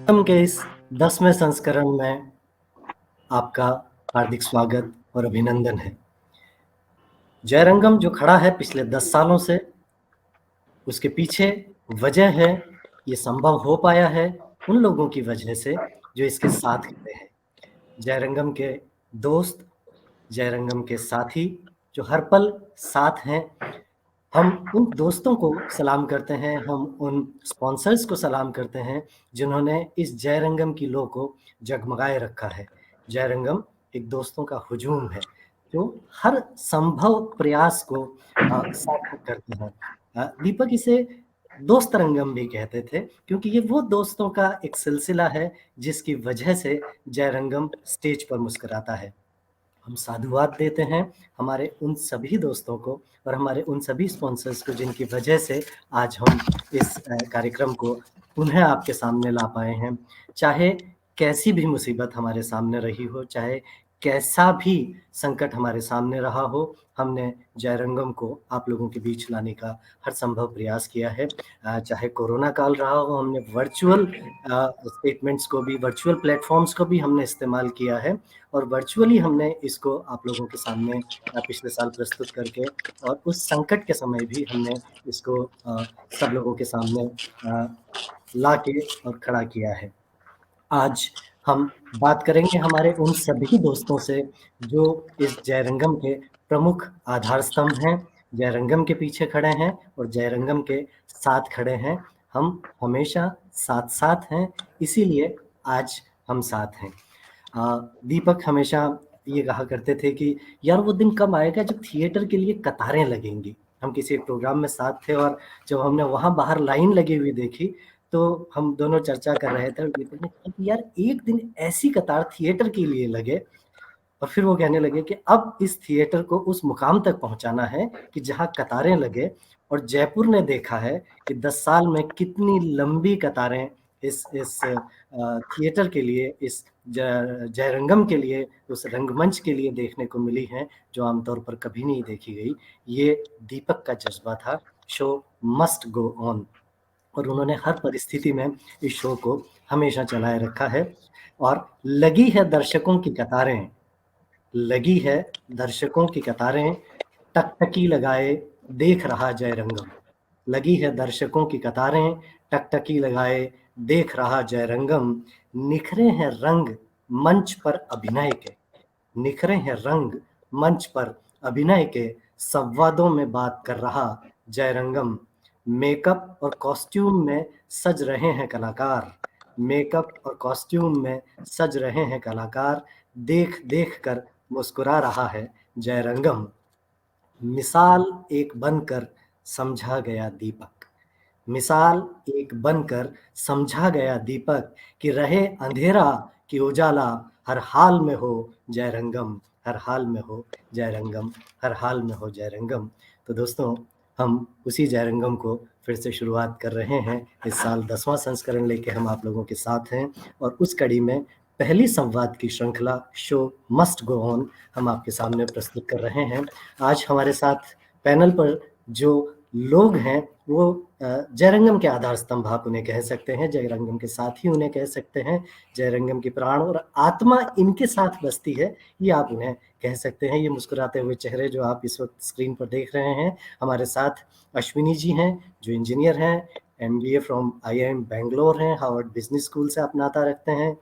हम के इस 10वें संस्करण में आपका हार्दिक स्वागत और अभिनंदन है। जयरंगम जो खड़ा है पिछले 10 सालों से, उसके पीछे वजह है, ये संभव हो पाया है उन लोगों की वजह से जो इसके साथ खड़े हैं। जयरंगम के दोस्त, जयरंगम के साथी जो हर पल साथ हैं, हम उन दोस्तों को सलाम करते हैं, हम उन स्पॉन्सर्स को सलाम करते हैं, जिन्होंने इस जयरंगम की लौ को जगमगाए रखा है। जयरंगम एक दोस्तों का हुजूम है, जो हर संभव प्रयास को सार्थक करते हैं। दीपक इसे दोस्त रंगम भी कहते थे, क्योंकि ये वो दोस्तों का एक सिलसिला है, जिसकी वजह से जयरंगम स्टेज पर मुस्कुराता है। हम साधुवाद देते हैं हमारे उन सभी दोस्तों को और हमारे उन सभी स्पॉन्सर्स को, जिनकी वजह से आज हम इस कार्यक्रम को पुनः आपके सामने ला पाए हैं। चाहे कैसी भी मुसीबत हमारे सामने रही हो, चाहे कैसा भी संकट हमारे सामने रहा हो, हमने जयरंगम को आप लोगों के बीच लाने का हर संभव प्रयास किया है। चाहे कोरोना काल रहा हो, हमने वर्चुअल स्टेटमेंट्स को भी, वर्चुअल प्लेटफ़ॉर्म्स को भी हमने इस्तेमाल किया है और वर्चुअली हमने इसको आप लोगों के सामने पिछले साल प्रस्तुत करके, और उस संकट के समय भी हमने इसको सब लोगों के सामने लाके और खड़ा किया है। आज हम बात करेंगे हमारे उन सभी दोस्तों से जो इस जयरंगम के प्रमुख आधार स्तंभ हैं, जयरंगम के पीछे खड़े हैं और जयरंगम के साथ खड़े हैं। हम हमेशा साथ-साथ हैं, इसीलिए आज हम साथ हैं। दीपक हमेशा ये कहा करते थे कि यार वो दिन कब आएगा जब थिएटर के लिए कतारें लगेंगी। हम किसी एक प्रोग्राम में साथ थे और जब हमने वहाँ बाहर लाइन लगी हुई देखी, तो हम दोनों चर्चा कर रहे थे और दीपक ने कहा कि यार एक दिन ऐसी कतार थिएटर के लिए लगे, और फिर वो कहने लगे कि अब इस थिएटर को उस मुकाम तक पहुँचाना है कि जहाँ कतारें लगे। और जयपुर ने देखा है कि 10 साल में कितनी लंबी कतारें इस थिएटर के लिए, इस जयरंगम के लिए, उस रंगमंच के लिए देखने को मिली हैं, जो आमतौर पर कभी नहीं देखी गई। ये दीपक का जज़्बा था, शो मस्ट गो ऑन, और उन्होंने हर परिस्थिति में इस शो को हमेशा चलाए रखा है। और लगी है दर्शकों की कतारें, लगी है दर्शकों की कतारें, टकटकी लगाए देख रहा जयरंगम। लगी है दर्शकों की कतारें, टकटकी लगाए देख रहा जयरंगम। निखरे हैं रंग मंच पर अभिनय के, निखरे हैं रंग मंच पर अभिनय के, संवादों में बात कर रहा जयरंगम। मेकअप और कॉस्ट्यूम में सज रहे हैं कलाकार, मेकअप और कॉस्ट्यूम में सज रहे हैं कलाकार, देख देख कर मुस्कुरा रहा है जयरंगम। मिसाल एक बनकर समझा गया दीपक, मिसाल एक बनकर समझा गया दीपक, कि रहे अंधेरा कि उजाला, हर हाल में हो जयरंगम, हर हाल में हो जयरंगम, हर हाल में हो जयरंगम। तो दोस्तों, हम उसी जयरंगम को फिर से शुरुआत कर रहे हैं। इस साल 10वां संस्करण लेके हम आप लोगों के साथ हैं और उस कड़ी में पहली संवाद की श्रृंखला शो मस्ट गो ऑन हम आपके सामने प्रस्तुत कर रहे हैं। आज हमारे साथ पैनल पर जो लोग हैं, वो जयरंगम के आधार स्तंभ आप उन्हें कह सकते हैं, जयरंगम के साथी उन्हें कह सकते हैं, जयरंगम की प्राण और आत्मा इनके साथ बसती है, ये आप उन्हें कह सकते हैं। ये मुस्कुराते हुए चेहरे जो आप इस वक़्त स्क्रीन पर देख रहे हैं, हमारे साथ अश्विनी जी हैं, जो इंजीनियर हैं, एमबीए फ्रॉम आईआईएम बैंगलोर हैं, हार्वर्ड बिज़नेस स्कूल से आप नाता रखते हैं।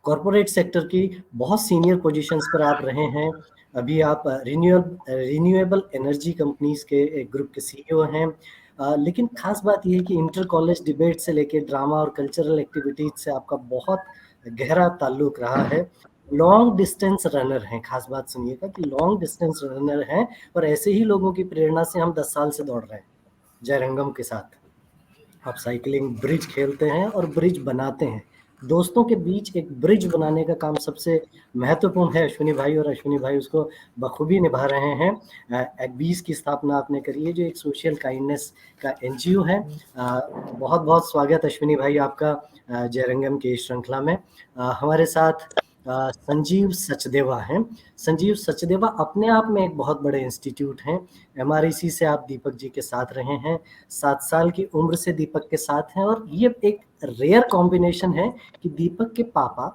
कॉर्पोरेट सेक्टर की बहुत सीनियर पोजीशंस पर आप रहे हैं। अभी आप रिन्यूएबल एनर्जी कंपनीज़ के एक ग्रुप के सीईओ हैं। लेकिन ख़ास बात ये है कि इंटर कॉलेज डिबेट से लेके ड्रामा और कल्चरल एक्टिविटीज़ से आपका बहुत गहरा ताल्लुक रहा है। लॉन्ग डिस्टेंस रनर हैं, ख़ास बात सुनिएगा कि लॉन्ग डिस्टेंस रनर हैं, और ऐसे ही लोगों की प्रेरणा से हम 10 साल से दौड़ रहे हैं, जयरंगम के साथ। आप साइकिलिंग ब्रिज खेलते हैं और ब्रिज बनाते हैं। दोस्तों के बीच एक ब्रिज बनाने का काम सबसे महत्वपूर्ण है अश्विनी भाई, और अश्विनी भाई उसको बखूबी निभा रहे हैं। एग्बीज की स्थापना आपने करी है, जो एक सोशल काइंडनेस का एनजीओ है। बहुत-बहुत स्वागत अश्विनी भाई आपका जयरंगम की इस श्रृंखला में। हमारे साथ संजीव सचदेवा हैं। संजीव सचदेवा अपने आप में एक बहुत बड़े इंस्टीट्यूट हैं। एमआरआईसी से आप दीपक जी के साथ रहे हैं, 7 साल की उम्र से दीपक के साथ हैं और ये एक रेयर कॉम्बिनेशन है कि दीपक के पापा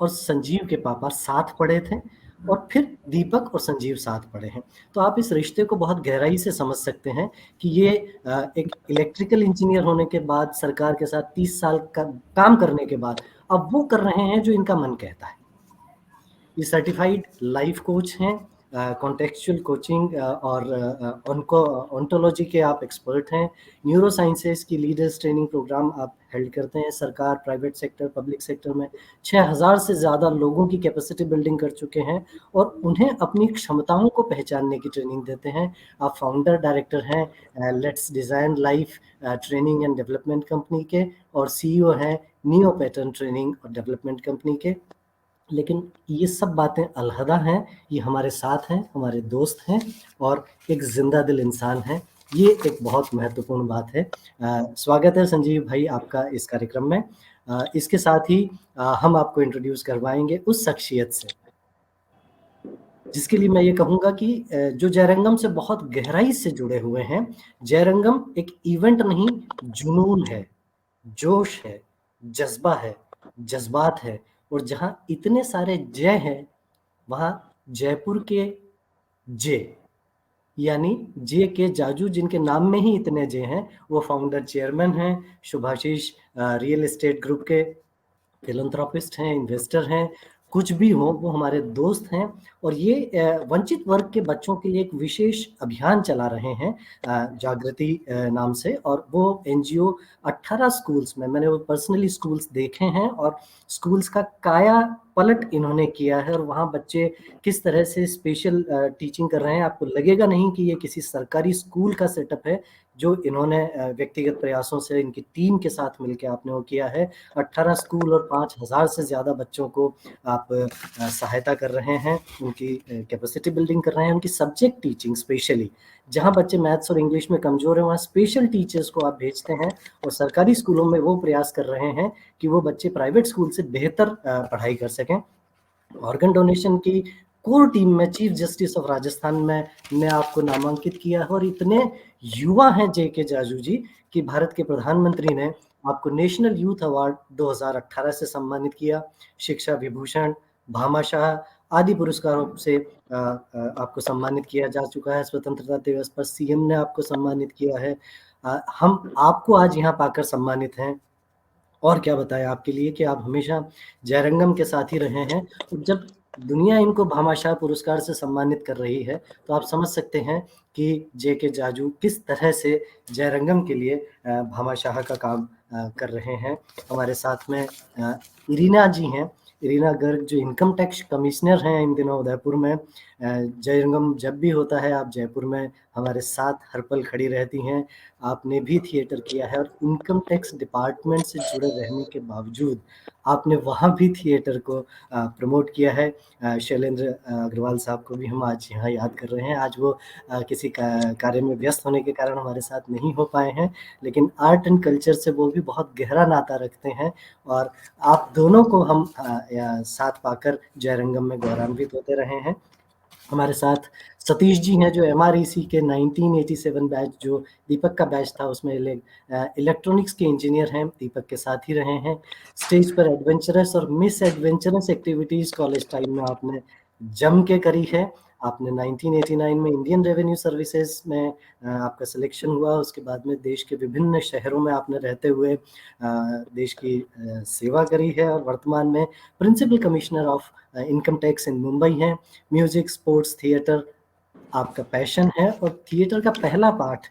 और संजीव के पापा साथ पढ़े थे और फिर दीपक और संजीव साथ पढ़े हैं। तो आप इस रिश्ते को बहुत गहराई से समझ सकते हैं कि ये एक इलेक्ट्रिकल इंजीनियर होने के बाद सरकार के साथ 30 साल का काम करने के बाद अब वो कर रहे हैं जो इनका मन कहता है। ये सर्टिफाइड लाइफ कोच हैं, कॉन्टेक्चुअल कोचिंग और ओंटोलॉजी के आप एक्सपर्ट हैं। न्यूरो साइंसेस की लीडर्स ट्रेनिंग प्रोग्राम आप हेल्ड करते हैं। सरकार, प्राइवेट सेक्टर, पब्लिक सेक्टर में 6000 से ज़्यादा लोगों की कैपेसिटी बिल्डिंग कर चुके हैं और उन्हें अपनी क्षमताओं को पहचानने की ट्रेनिंग देते हैं। आप फाउंडर डायरेक्टर हैं let's design life training and development company के और सीईओ हैं नियो पैटर्न ट्रेनिंग और डेवलपमेंट कंपनी के। लेकिन ये सब बातें अलहदा हैं, ये हमारे साथ हैं, हमारे दोस्त हैं और एक ज़िंदा दिल इंसान हैं। ये एक बहुत महत्वपूर्ण बात है। स्वागत है संजीव भाई आपका इस कार्यक्रम में। इसके साथ ही हम आपको इंट्रोड्यूस करवाएँगे उस शख्सियत से, जिसके लिए मैं ये कहूँगा कि जो जयरंगम से बहुत गहराई से जुड़े हुए हैं। जयरंगम एक इवेंट नहीं, जुनून है, जोश है, जज़्बा है, जज़्बात है और जहाँ इतने सारे जय हैं, वहाँ जयपुर के जे यानी जे के जाजू जिनके नाम में ही इतने जे हैं, वो फाउंडर चेयरमैन हैं, शुभाशीष रियल एस्टेट ग्रुप के फिलैंथ्रोपिस्ट हैं, इन्वेस्टर हैं, कुछ भी हो वो हमारे दोस्त हैं और ये वंचित वर्ग के बच्चों के लिए एक विशेष अभियान चला रहे हैं जागृति नाम से और वो एनजीओ 18 स्कूल्स में, मैंने वो पर्सनली स्कूल्स देखे हैं और स्कूल्स का काया पलट इन्होंने किया है और वहाँ बच्चे किस तरह से स्पेशल टीचिंग कर रहे हैं। आपको लगेगा नहीं कि ये किसी सरकारी स्कूल का सेटअप है, जो इन्होंने व्यक्तिगत प्रयासों से इनकी टीम के साथ मिलकर आपने वो किया है। 18 स्कूल और 5000 से ज़्यादा बच्चों को आप सहायता कर रहे हैं, उनकी कैपेसिटी बिल्डिंग कर रहे हैं, उनकी सब्जेक्ट टीचिंग स्पेशली। जहाँ बच्चे मैथ्स और इंग्लिश में कमज़ोर हैं, वहाँ स्पेशल टीचर्स को आप भेजते हैं और सरकारी स्कूलों में वो प्रयास कर रहे हैं कि वो बच्चे प्राइवेट स्कूल से बेहतर पढ़ाई कर सकें। ऑर्गन डोनेशन की कोर टीम में चीफ जस्टिस ऑफ राजस्थान में ने आपको नामांकित किया है और इतने युवा हैं जेके जाजू जी कि भारत के प्रधानमंत्री ने आपको नेशनल यूथ अवार्ड 2018 से सम्मानित किया। शिक्षा विभूषण, भामाशाह आदि पुरस्कारों से आपको सम्मानित किया जा चुका है। स्वतंत्रता दिवस पर सीएम ने आपको सम्मानित किया है। हम आपको आज यहाँ पाकर सम्मानित हैं और क्या बताएं आपके लिए कि आप हमेशा जयरंगम के साथ ही रहे हैं और जब दुनिया इनको भामाशाह पुरस्कार से सम्मानित कर रही है तो आप समझ सकते हैं कि जेके जाजू किस तरह से जयरंगम के लिए भामाशाह का काम कर रहे हैं। हमारे साथ में इरीना जी हैं, इरीना गर्ग जो इनकम टैक्स कमिश्नर हैं इन दिनों उदयपुर में। जयरंगम जब भी होता है आप जयपुर में हमारे साथ हर पल खड़ी रहती हैं। आपने भी थिएटर किया है और इनकम टैक्स डिपार्टमेंट से जुड़े रहने के बावजूद आपने वहाँ भी थिएटर को प्रमोट किया है। शैलेंद्र अग्रवाल साहब को भी हम आज यहाँ याद कर रहे हैं। आज वो किसी कार्य में व्यस्त होने के कारण हमारे साथ नहीं हो पाए हैं, लेकिन आर्ट एंड कल्चर से वो भी बहुत गहरा नाता रखते हैं और आप दोनों को हम साथ पाकर जयरंगम में गौरवान्वित होते रहे हैं। हमारे साथ सतीश जी हैं जो एमआरईसी के 1987 बैच जो दीपक का बैच था उसमें इलेक्ट्रॉनिक्स के इंजीनियर हैं, दीपक के साथ ही रहे हैं। स्टेज पर एडवेंचरस और miss adventurous activities college time में आपने जम के करी है। आपने 1989 में इंडियन रेवेन्यू सर्विसेज में आपका सिलेक्शन हुआ। उसके बाद में देश के विभिन्न शहरों में आपने रहते हुए देश की सेवा करी है और वर्तमान में principal commissioner of income tax in Mumbai हैं। म्यूजिक, स्पोर्ट्स, थिएटर आपका पैशन है और थिएटर का पहला पाठ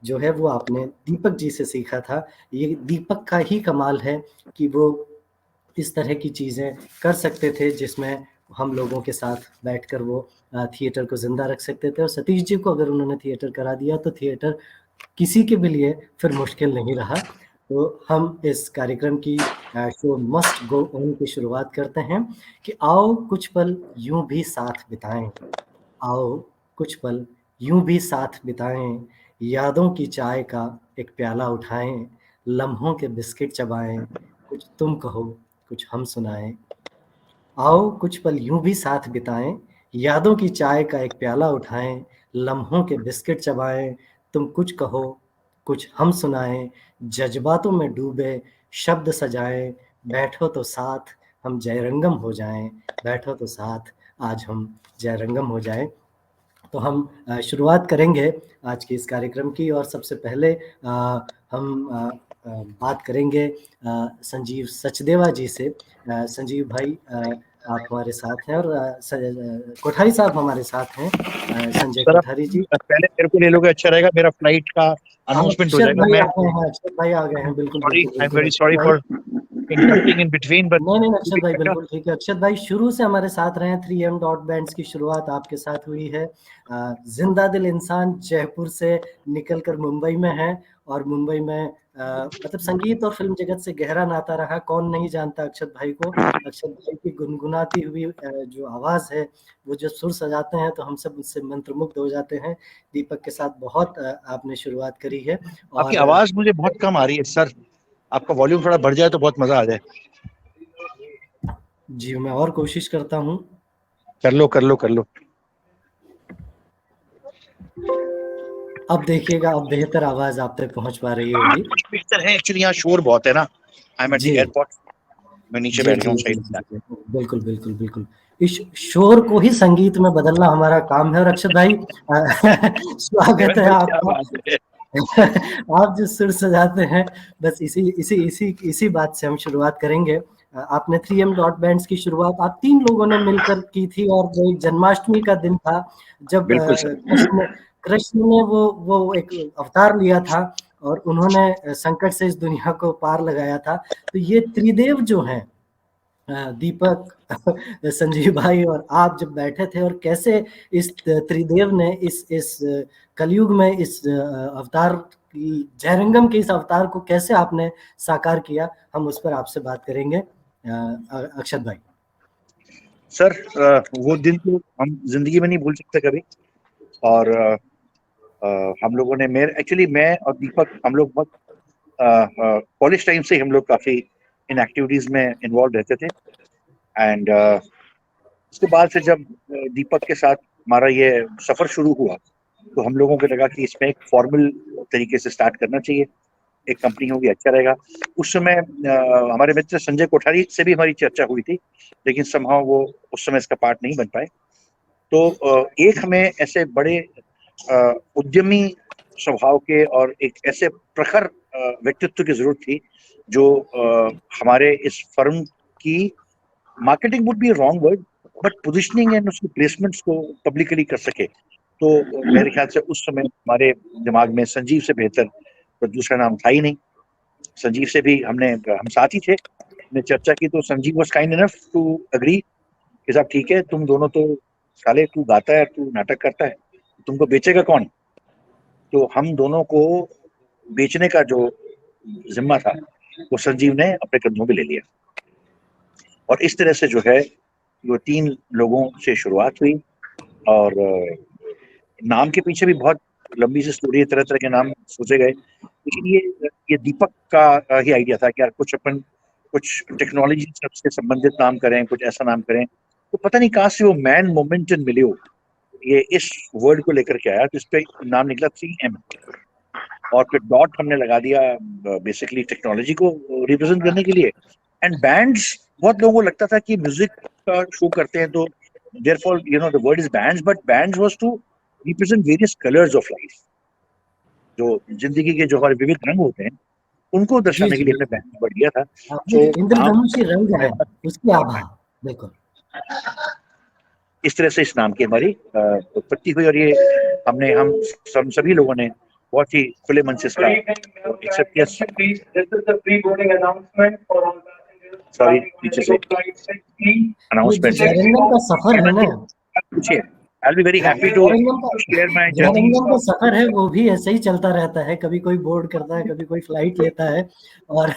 जो है वो आपने दीपक जी से सीखा था। ये दीपक का ही कमाल है कि वो इस तरह की चीज़ें कर सकते थे जिसमें हम लोगों के साथ बैठकर वो थिएटर को ज़िंदा रख सकते थे और सतीश जी को अगर उन्होंने थिएटर करा दिया तो थिएटर किसी के भी लिए फिर मुश्किल नहीं रहा। तो हम इस कार्यक्रम की शो मस्ट गो ऑन की शुरुआत करते हैं कि आओ कुछ पल यूं भी साथ बिताएं, आओ कुछ पल यूं भी साथ बिताएं, यादों की चाय का एक प्याला उठाएं, लम्हों के बिस्किट चबाएं, कुछ तुम कहो कुछ हम सुनाएं, आओ कुछ पल यूं भी साथ बिताएं, यादों की चाय का एक प्याला उठाएं, लम्हों के बिस्किट चबाएं, तुम कुछ कहो कुछ हम सुनाएं, जज्बातों में डूबे शब्द सजाएं, बैठो तो साथ हम जयरंगम हो जाएं, बैठो तो साथ आज हम जयरंगम हो जाएं। तो हम शुरुआत करेंगे आज के इस कार्यक्रम की, और सबसे पहले हम बात करेंगे संजीव सचदेवा जी से। संजीव भाई, आप हमारे साथ हैं, और कोठारी साहब हमारे साथ हैं, संजय सर आप कोठारी जी। पहले मेरे को ले लोगे, अच्छा रहेगा, मेरा फ्लाइट का हाँ, अनाउंसमेंट हो अक्षत जाएगा। भाई मैं आ गए हैं, अक्षत भाई आ गए हैं, बिल्कुल सॉरी, बिल्कुल आई एम बिल्कुल वेरी अक्षत सॉरी भाई। For interrupting in between, but नहीं नहीं अक्षत भाई, बिल्कुल ठीक है। अक्षत भाई शुरू से हमारे साथ रहे हैं, 3M डॉट बैंड्स की शुरुआत आपके साथ हुई है। जिंदा दिल इंसान जयपुर से निकलकर मुंबई में है, और मुंबई में मतलब संगीत और फिल्म जगत से गहरा नाता रहा। कौन नहीं जानता अक्षत भाई को। अक्षत भाई की गुनगुनाती हुई जो आवाज है, वो जो सुर सजाते हैं तो हम सब उससे मंत्रमुग्ध हो जाते हैं। दीपक के साथ बहुत आपने शुरुआत करी है। आपकी और आवाज मुझे बहुत कम आ रही है सर, आपका वॉल्यूम थोड़ा बढ़ जाए तो बहुत मजा आ जाए। जी, मैं और कोशिश करता हूँ। कर लो कर लो कर लो। अब देखिएगा, अब बेहतर आवाज आप तक पहुंच पा रही होगी। कुछ बेहतर है, एक्चुअली यहाँ शोर बहुत है ना, I am at the G airport, मैं नीचे जी बैठ गया जी हूँ जी सही जी से। जी, बिल्कुल बिल्कुल बिल्कुल। इस शोर को ही संगीत में बदलना हमारा काम है। और अक्षत भाई, स्वागत है क्या आपका। बात है। आप जो सुर सजाते हैं, बस इसी इसी इसी इसी बात से हम शुरुआत करेंगे। आपने 3M डॉट बैंड्स की शुरुआत आप 3 लोगों ने मिलकर की थी, और जो एक जन्माष्टमी का दिन था, जब बिल्कुल सर, कृष्ण कृष्ण ने वो एक अवतार लिया था, और उन्होंने संकट से इस दुनिया को पार लगाया था। तो ये त्रिदेव जो हैं, दीपक, संजीव भाई और आप जब बैठे थे, और कैसे इस त्रिदेव ने इस कलयुग में इस अवतार की, जयरंगम के इस अवतार को कैसे आपने साकार किया, हम उस पर आपसे बात करेंगे। अक्षत भाई। सर वो दिन तो हम जिंदगी में नहीं भूल सकते कभी। और हम लोगों ने, मेरे एक्चुअली मैं और दीपक, हम लोग बहुत कॉलेज टाइम से हम लोग काफी इन एक्टिविटीज में इन्वॉल्व रहते थे। एंड उसके बाद से जब दीपक के साथ हमारा ये सफर शुरू हुआ, तो हम लोगों को लगा कि इसमें एक फॉर्मल तरीके से स्टार्ट करना चाहिए, एक कंपनी होगी अच्छा रहेगा। उस समय हमारे मित्र संजय कोठारी से भी हमारी चर्चा हुई थी, लेकिन समहाउ वो उस समय इसका पार्ट नहीं बन पाए। तो एक हमें ऐसे बड़े उद्यमी स्वभाव के और एक ऐसे प्रखर व्यक्तित्व की जरूरत थी, जो हमारे इस फर्म की marketing would be wrong word, but positioning and उसकी प्लेसमेंट्स को पब्लिकली कर सके। तो मेरे ख्याल से उस समय हमारे दिमाग में संजीव से बेहतर तो दूसरा नाम था ही नहीं। संजीव से भी हम साथ ही थे, हमने चर्चा की, तो Sanjeev was kind enough to agree कि साहब ठीक है, तुम दोनों तो साले, तू गाता है, तू नाटक करता है, तुमको बेचेगा कौन। तो हम दोनों को बेचने का जो जिम्मा था, वो संजीव ने अपने कंधों पे ले लिया। और इस तरह से जो है, वो 3 लोगों से शुरुआत हुई। और नाम के पीछे भी बहुत लंबी सी स्टोरी है, तरह तरह के नाम सोचे गए, लेकिन ये दीपक का ही आइडिया था कि यार कुछ टेक्नोलॉजी से संबंधित नाम करें, कुछ ऐसा नाम करें। तो पता नहीं कहाँ से वो मैन मोमेंटम मिले हो, ये इस वर्ड को लेकर के आया, तो इस पे नाम निकला 3M। और फिर डॉट हमने लगा दिया बेसिकली टेक्नोलॉजी को रिप्रेजेंट करने के लिए। एंड बैंड्स, बहुत लोगों को लगता था कि म्यूजिक का शो करते हैं तो therefore the word is bands, but bands was to represent various colors of life, जो जिंदगी के जो हमारे विविध रंग होते हैं उनको जी दर्शाने के जी लिए हमने बिल्कुल, बैंड बढ़ दिया था। आपने तो जो नाम इंद्रधनुषी रंग है, उसकी आभा, बिल्कुल। इस तरह से इस नाम की हमारी उत्पत्ति हुई। और ये हम सभी लोगों ने बहुत ही खुले मन से इसका एक्सेप्ट किया। सॉरी, पीछे से ये जो अनाउंसमेंट है। जयरंगम का सफर है ना, पूछिए, I will be very happy to Jairangam का शेयर माय जर्नी। जयरंगम का सफर है, वो भी ऐसे ही चलता रहता है। कभी कोई बोर्ड करता है, कभी कोई फ्लाइट लेता है, और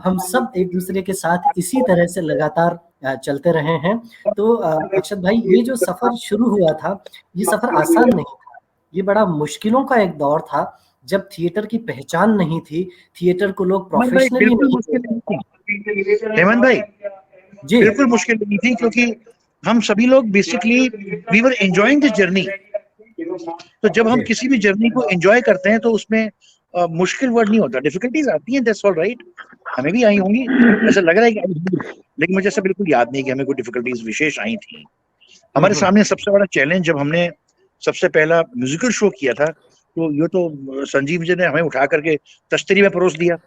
हम सब एक दूसरे के साथ इसी तरह से लगातार चलते रहे हैं। तो अक्षत भाई, ये जो सफर शुरू हुआ था, ये सफर आसान नहीं था। ये बड़ा मुश्किलों का एक दौर था, जब थिएटर की पहचान नहीं थी, थिएटर को लोग हेमंत भाई प्रोफेशनली बिल्कुल नहीं मुश्किल देखते नहीं थे। थी। हेमंत भाई जी। बिल्कुल मुश्किल नहीं थी, क्योंकि हम सभी लोग basically we were enjoying this journey. तो जब हम जी। किसी भी जर्नी को एंजॉय करते हैं तो उसमें मुश्किल वर्ड नहीं होता। डिफिकल्टीज आती हैं, दैट्स ऑल राइट, हमें भी आई होंगी, ऐसा लग रहा है कि आई होंगी, लेकिन मुझे ऐसा बिल्कुल याद नहीं कि हमें कोई डिफिकल्टीज विशेष आई थी। हमारे सामने सबसे बड़ा चैलेंज जब हमने सबसे पहला म्यूजिकल शो किया था, तो ये तो संजीव जी ने हमें उठा करके तश्तरी में परोस दिया,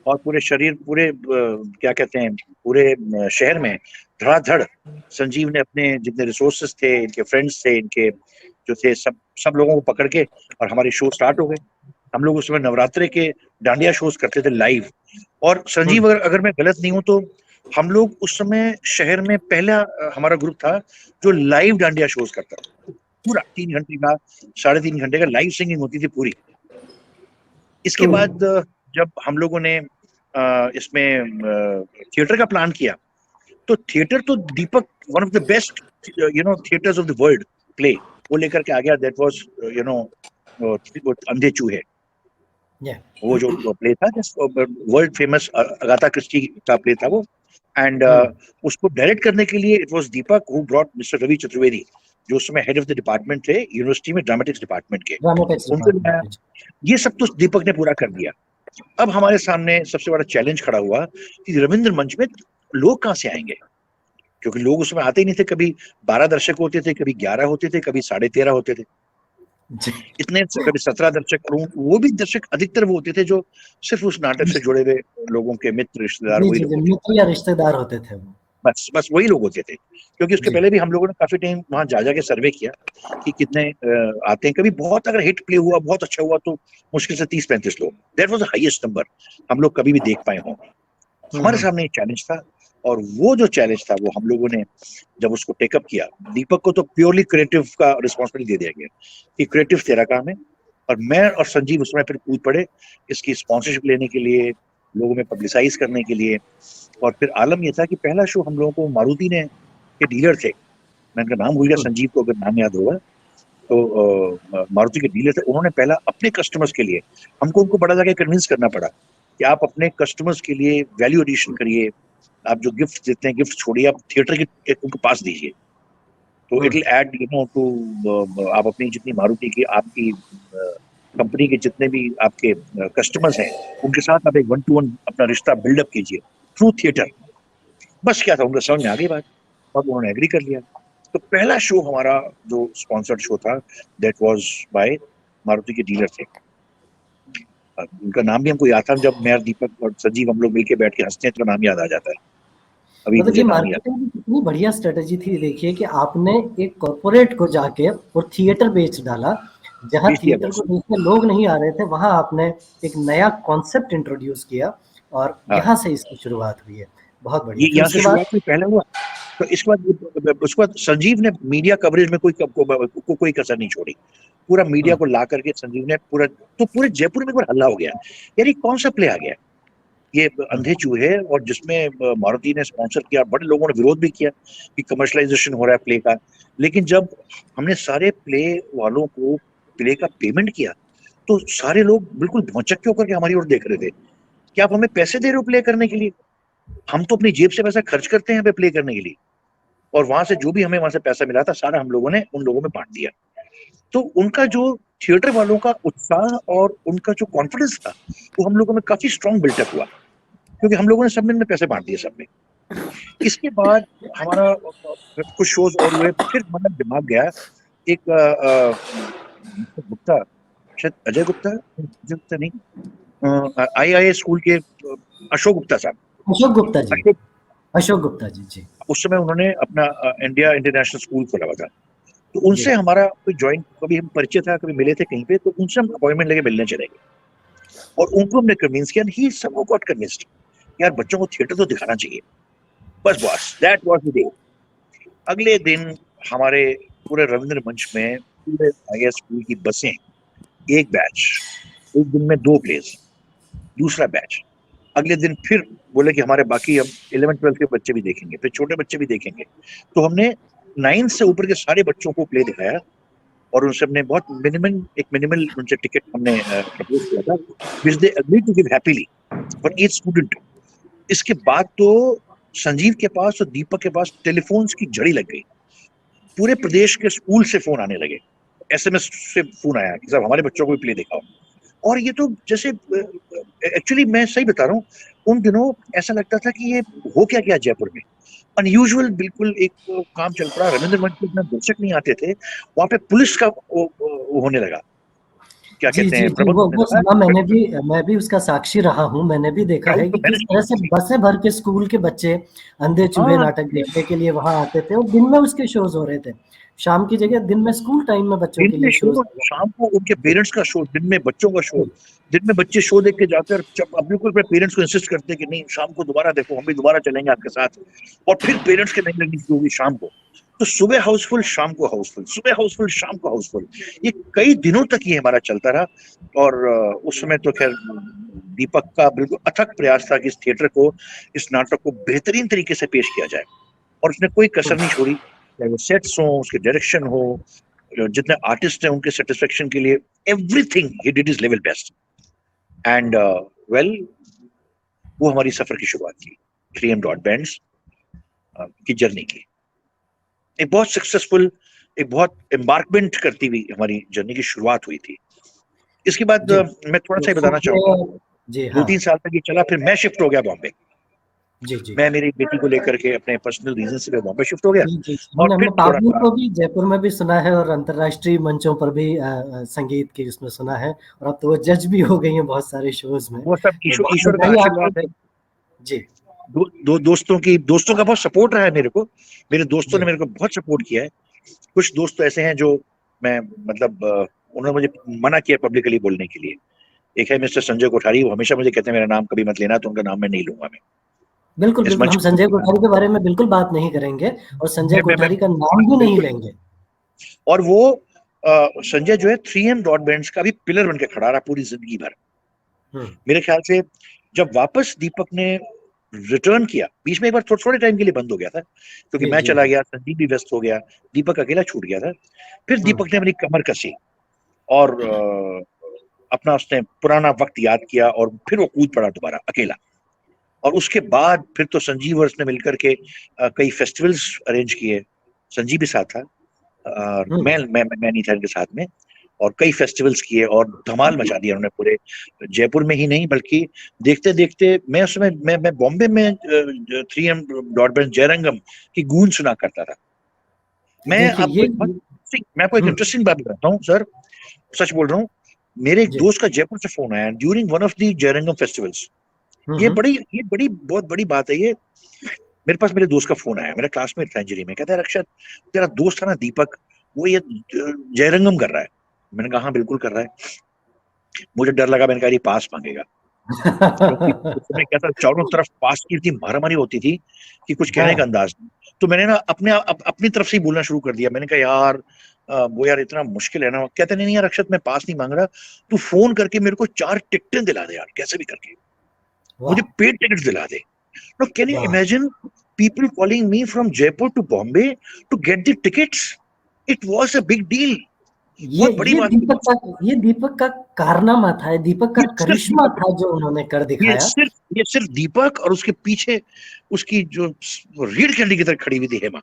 और पूरे शरीर, पूरे क्या कहते हैं, पूरे शहर में धड़ाधड़ संजीव ने अपने जितने रिसोर्सेस थे, इनके फ्रेंड्स थे, इनके जो थे, सब सब लोगों को पकड़ के, और हमारे शो स्टार्ट हो गए। हम लोग उस समय नवरात्रे के डांडिया शोज करते थे लाइव। और संजीव, अगर मैं गलत नहीं हूं तो हम लोग उस समय शहर में पहला हमारा ग्रुप था जो लाइव डांडिया शोज करता था। पूरा 3 घंटे का, 3.5 घंटे का लाइव सिंगिंग होती थी पूरी। इसके बाद जब हम लोगों ने इसमें थिएटर का प्लान किया, तो थिएटर तो Deepak, one of the best theatres of the world play, वो लेकर के आ गया। दैट वाज अंधे चूहे, वो जो प्ले था, वर्ल्ड फेमस अगाथा क्रिस्टी का प्ले था वो। एंड उसको डायरेक्ट करने के लिए it was Deepak who brought mister Ravi Chaturvedi, जो उस समय हेड ऑफ द डिपार्टमेंट थे यूनिवर्सिटी में, ड्रामेटिक्स डिपार्टमेंट के, ड्रामेटिक्स उनको लाया। डिपार्टमेंट। ये सब तो दीपक ने पूरा कर दिया। अब हमारे सामने सबसे बड़ा चैलेंज खड़ा हुआ कि रविंद्र मंच में लोग कहाँ से आएंगे, क्योंकि लोग उसमें आते ही नहीं थे। कभी 12 दर्शक होते थे, कभी 11 होते थे, कभी 13.5 होते थे, इतने, कभी 17 दर्शक। और वो भी दर्शक अधिकतर वो होते थे जो सिर्फ उस नाटक से जुड़े हुए लोगों के मित्र, रिश्तेदार, जी, वही जी, लोग जी, होते थे। मित्र या रिश्तेदार होते थे वो। बस वही लोग होते थे, क्योंकि उसके जी। पहले भी हम लोगों ने काफी टाइम वहां जा जाके सर्वे किया कि कितने आते हैं। कभी बहुत अगर हिट प्ले हुआ, बहुत अच्छा हुआ, तो मुश्किल से 30-35 लोग, that was the highest number हम लोग कभी भी देख पाए हों। हमारे सामने एक चैलेंज था, और वो जो चैलेंज था वो हम लोगों ने जब उसको टेकअप किया, दीपक को तो प्योरली क्रिएटिव का रिस्पॉन्सिबिलिटी दे दिया गया कि क्रिएटिव तेरा काम है, और मैं और संजीव उसमें फिर कूद पड़े इसकी स्पॉन्सरशिप लेने के लिए, लोगों में पब्लिसाइज करने के लिए। और फिर आलम ये था कि पहला शो हम लोगों को मारुति ने, के डीलर थे, मैं उनका नाम भूल गया, संजीव को अगर नाम याद होगा तो, मारुति के डीलर थे, उन्होंने पहला अपने कस्टमर्स के लिए, हमको उनको बड़ा जाके कन्विंस करना पड़ा कि आप अपने कस्टमर्स के लिए वैल्यू एडिशन करिए, आप जो गिफ्ट देते हैं, गिफ्ट छोड़िए, आप थिएटर के उनको पास दीजिए, तो इट विल ऐड टू, आप अपनी जितनी मारुति की, आपकी कंपनी के जितने भी आपके कस्टमर्स हैं, उनके साथ आप एक 1-to-1 अपना रिश्ता बिल्डअप कीजिए थ्रू थिएटर। बस क्या था, उनका समझ में आ गई बात, और उन्होंने एग्री कर लिया। तो पहला शो हमारा जो स्पॉन्सर्ड शो था, दैट वाज बाय मारुति के डीलर थे। उनका नाम भी हमको याद था, जब मैं, दीपक और संजीव हम लोग मिलके बैठ के हंसते हैं तो नाम याद आ जाता है। अभी मतलब मुझे ये नाम याद। मार्केटिंग की कितनी बढ़िया स्ट्रेटेजी थी। देखिए कि आपने एक कॉर्पोरेट को जाके और थिएटर बेच डाला, जहाँ थिएटर को देखने लोग नहीं आ रहे थे, वहाँ आपने एक नया कॉन्सेप्ट इंट्रोड्यूस किया, और यहाँ से इसकी शुरुआत हुई है। बहुत बढ़िया। ये फिर यहाँ से उसके बाद शुरुआत में पहले हुआ, तो उसके बाद संजीव ने मीडिया कवरेज में कोई कसर नहीं छोड़ी। पूरा मीडिया को ला करके संजीव ने पूरे जयपुर में एक बार हल्ला हो गया, यार ये कौन सा प्ले आ गया, ये अंधे चूहे, और जिसमें मारुति ने स्पॉन्सर किया। बड़े लोगों ने विरोध भी किया कि कमर्शलाइजेशन हो रहा है प्ले का, लेकिन जब हमने सारे प्ले वालों को प्ले का पेमेंट किया, तो सारे लोग बिल्कुल भौचक्के होकर के हमारी ओर देख रहे थे कि आप हमें पैसे दे रहे हो प्ले करने के लिए, हम तो अपनी जेब से पैसा खर्च करते हैं यहाँ पे प्ले करने के लिए। और वहां से जो भी हमें वहां से पैसा मिला था, सारा हम लोगों ने उन लोगों में बांट दिया। तो उनका जो थिएटर वालों का उत्साह और उनका जो कॉन्फिडेंस था, वो हम लोगों में काफी स्ट्रॉन्ग बिल्टअप हुआ, क्योंकि हम लोगों ने सब में पैसे बांट दिए सब में। इसके बाद हमारा कुछ शोज और हुए, फिर हमारा दिमाग गया एक गुप्ता, शायद अजय गुप्ता नहीं, IIA स्कूल के अशोक गुप्ता साहब। अशोक गुप्ता जी। अशोक, अशोक गुप्ता जी। जी। उस समय उन्होंने अपना इंडिया इंटरनेशनल स्कूल खोला हुआ था, तो जी। उनसे हमारा कोई ज्वाइन, कभी हम परिचय था, कभी मिले थे कहीं पे, तो उनसे हम अपॉइंटमेंट लेके मिलने चले गए, और उनको हमने कन्विंस किया, ही सब गॉट कन्विंस्ड, यार बच्चों को थिएटर तो दिखाना चाहिए। बस दैट वाज द डे। अगले दिन हमारे पूरे रविंद्र मंच में पूरे IIA स्कूल की बसें, एक बैच, एक दिन में 2 प्लेस, दूसरा बैच, अगले दिन फिर बोले कि हमारे बाकी हम 11th-12th के बच्चे भी देखेंगे, फिर छोटे बच्चे भी देखेंगे। तो हमने 9 से ऊपर के सारे बच्चों को प्ले दिखाया, और उनसे हमने बहुत मिनिमल उनसे टिकट हमने प्रपोज किया था, which they agreed to give happily for each student. इसके बाद तो संजीव के पास और दीपक के पास टेलीफोन्स की झड़ी लग गई। पूरे प्रदेश के स्कूल से फोन आने लगे, एसएमएस से फोन आया कि साहब हमारे बच्चों को भी प्ले दिखाओ। और ये तो जैसे एक्चुअली मैं सही बता रहा हूँ, उन दिनों ऐसा लगता था कि ये हो क्या गया जयपुर में, अनयूजुअल बिल्कुल एक काम चल पड़ा। रविंद्र मंच पे इतना दर्शक नहीं आते थे, वहां पे पुलिस का वो होने लगा, क्या जी, कहते जी, हैं, जी, प्रबंध होने वो लगा। सुना मैं भी उसका साक्षी रहा हूँ। मैंने भी देखा क्राउड है को कि किस मैनेज तरह से नहीं। बसें भर के स्कूल के बच्चे अंधे चूहे हाँ, नाटक देखने के लिए वहाँ आते थे और दिन में उसके शोज़ हो रहे थे। शाम की जगह दिन में स्कूल टाइम में बच्चों दिन के में लिए शोज़ शो, शाम को उनके जी, पेरेंट्स का शो, दिन में बच्चों का शो। जी, दिन में बच्चे शो देख के जाते हैं और जब अब बिल्कुल अपने पेरेंट्स को इंसिस्ट करते हैं कि नहीं शाम को दोबारा देखो, हम भी दोबारा चलेंगे आपके साथ। और फिर पेरेंट्स के नहीं लगनी शुरू हुई शाम को। तो सुबह हाउसफुल, शाम को हाउसफुल, सुबह हाउसफुल, शाम को हाउसफुल। ये कई दिनों तक ये हमारा चलता रहा। और उस समय तो खैर दीपक का बिल्कुल अथक प्रयास था कि इस थिएटर को, इस नाटक को बेहतरीन तरीके से पेश किया जाए। और उसने कोई कसर नहीं छोड़ी, चाहे वो सेट्स हो, उसके डायरेक्शन हो, जितने आर्टिस्ट हैं उनके सेटिस्फेक्शन के लिए, everything he did is level best. And well, वो हमारी सफर की शुरुआत थी 3M ब्रॉडबैंड्स की जर्नी की। एक बहुत सक्सेसफुल, एक बहुत एम्बार्कमेंट करती हुई हमारी जर्नी की शुरुआत हुई थी। इसके बाद जी। मैं थोड़ा तो सा ही बताना चाहूंगा। उसमें जी, दो हाँ। तीन साल तक ये चला, फिर मैं शिफ्ट हो गया बॉम्बे। जी, जी। मैं मेरी बेटी को लेकर के अपने पर्सनल रीजन से बॉम्बे शिफ्ट हो गया। जी, जी। और हमने फिर हमने थोड़ा पावनी सा को भी जयपुर में भी सुना है और अंतर्राष्ट्रीय मंचों पर भी संगीत की उसमें सुना है और अब तो वो जज भी हो गई हैं बहुत सारे शोज़ में। वो सब तो ईश्वर बहुत ईश्वर का बधाई आपको आशीर्वाद है। कि जी, दोस्तों का बहुत सपोर्ट रहा है मेरे को। मेरे दोस्तों ने जी। मेरे को बहुत सपोर्ट किया है। कुछ दोस्त तो ऐसे हैं जो मैं मतलब उन्होंने मुझे मना किया पब्लिकली बोलने के लिए। एक है मिस्टर संजय कोठारी, वो हमेशा मुझे कहते हैं मेरा नाम कभी मत लेना, तो उनका नाम मैं नहीं लूंगा मैं बिल्कुल, इस बिल्कुल, मंच हम पे। संजय कोठारी के बारे में बिल्कुल बात नहीं करेंगे और संजय मैं कोठारी का नाम भी नहीं बिल्कुल। लेंगे। और वो संजय जो है 3M ब्रॉडबैंड्स का भी पिलर बन के खड़ा रहा पूरी जिंदगी भर। हुँ। मेरे ख्याल से जब वापस दीपक ने रिटर्न किया, बीच में एक बार थोड़े थोड़े टाइम के लिए बंद हो गया था क्योंकि जी, मैं जी, चला जी। गया, संदीप भी व्यस्त हो गया, दीपक अकेला छूट गया था। फिर हुँ। दीपक ने अपनी कमर कसी और अपना उसने पुराना वक्त याद किया और फिर वो कूद पड़ा दोबारा अकेला। और उसके बाद फिर तो संजीव और उसने मिलकर के कई फेस्टिवल्स अरेंज किए। संजीव भी साथ था और हुँ। मैं नहीं था इनके साथ में। और कई फेस्टिवल्स किए और धमाल मचा दिया उन्होंने पूरे जयपुर में ही नहीं बल्कि देखते देखते मैं उसमें मैं बॉम्बे में 3M ब्रॉडबैंड जयरंगम की गूंज सुना करता था। देखिए ये मैं आपको एक हुँ। इंटरेस्टिंग बात बताता हूँ सर, सच बोल रहा हूँ। मेरे एक जी। दोस्त का जयपुर से फोन आया during one of the Jairangam festivals. हुँ, हुँ। ये बड़ी बहुत बड़ी बात है ये। मेरे पास मेरे दोस्त का फोन आया, मेरा क्लासमेट था इंजीनियरिंग में, कहता है रक्षत तेरा दोस्त था ना दीपक, वो ये जयरंगम कर रहा है। मैंने कहा हाँ बिल्कुल कर रहा है। मुझे डर लगा, मैंने कहा ये पास मांगेगा, क्योंकि उस समय क्या था, चारों तरफ पास की इतनी मारामारी होती थी कि कुछ कहने का हाँ, अंदाज नहीं। तो मैंने ना अपनी तरफ से ही बोलना शुरू कर दिया। मैंने कहा यार वो यार इतना मुश्किल है ना। कहते नहीं नहीं यार अक्षत, मैं पास नहीं मांग रहा, तू फोन करके मेरे को 4 टिकटें दिला दे यार, कैसे भी करके मुझे वाह! पेड टिकट दिला दे। Now, can you वाह! imagine people calling me from Jaipur to Bombay to get the tickets? It was a big deal. बहुत बड़ी बात थी। ये दीपक का कारनामा था, ये दीपक का ये सिर्फ करिश्मा दीपक, था जो उन्होंने कर ये दिखाया। सिर्फ ये सिर्फ दीपक और उसके पीछे उसकी जो रीढ़ की हड्डी की तरह खड़ी हुई थी हेमा।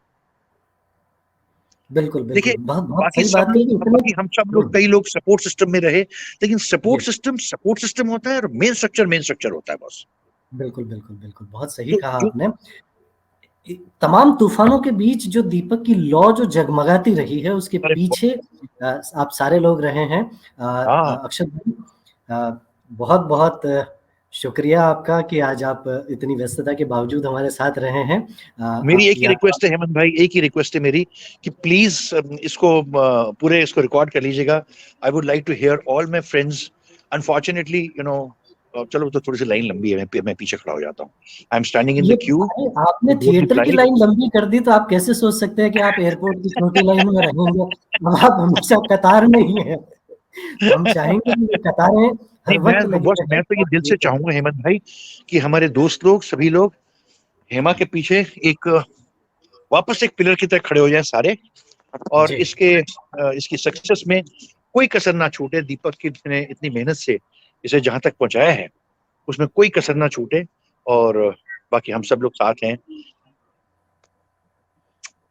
बिल्कुल, बिल्कुल। देखिए बहुत बहुत सही बात कही कि इतने बाकी हम सब लोग, हुँ। कई लोग सपोर्ट सिस्टम में रहे, लेकिन जी। सपोर्ट सिस्टम होता है और मेन स्ट्रक्चर होता है बस। बिल्कुल, बिल्कुल, बिल्कुल। बहुत सही तो कहा जो आपने। तमाम तूफ़ानों के बीच जो दीपक की लौ जो जगमगाती रही है उसके अरे पीछे आप सारे लोग रहे हैं। हाँ, अक्षत भाई बहुत-बहुत शुक्रिया आपका कि आज आप इतनी व्यस्तता के बावजूद हमारे साथ रहे हैं। मेरी एक आपकी ही यात्रा रिक्वेस्ट है हेमंत भाई, एक ही रिक्वेस्ट है मेरी कि प्लीज इसको पूरे इसको रिकॉर्ड कर लीजिएगा। I would like to hear all my friends. Unfortunately चलो तो थोड़ी सी लाइन लंबी है, मैं पीछे खड़ा हो जाता हूँ। आई एम स्टैंडिंग इन ये द क्यू अरे आपने टू बोर्ड द थिएटर की फ्लाइट। लाइन लंबी कर दी तो आप कैसे सोच सकते हैं कि आप एयरपोर्ट की छोटी लाइन में रहेंगे? अब आप हमेशा कतार में ही हैं। तो हम चाहेंगे कि ये कतारें नहीं, हर वक़्त लगी रहें मैं तो ये और दिल से चलती रहें। चाहूंगा हेमंत भाई कि हमारे दोस्त लोग सभी लोग हेमा के पीछे एक वापस एक पिलर की तरह खड़े हो जाएं सारे। और जी। इसकी सक्सेस में कोई कसर ना छूटे। दीपक की ने इतनी मेहनत से इसे जहां तक पहुंचाया है उसमें कोई कसर ना छूटे। और बाकी हम सब लोग साथ हैं।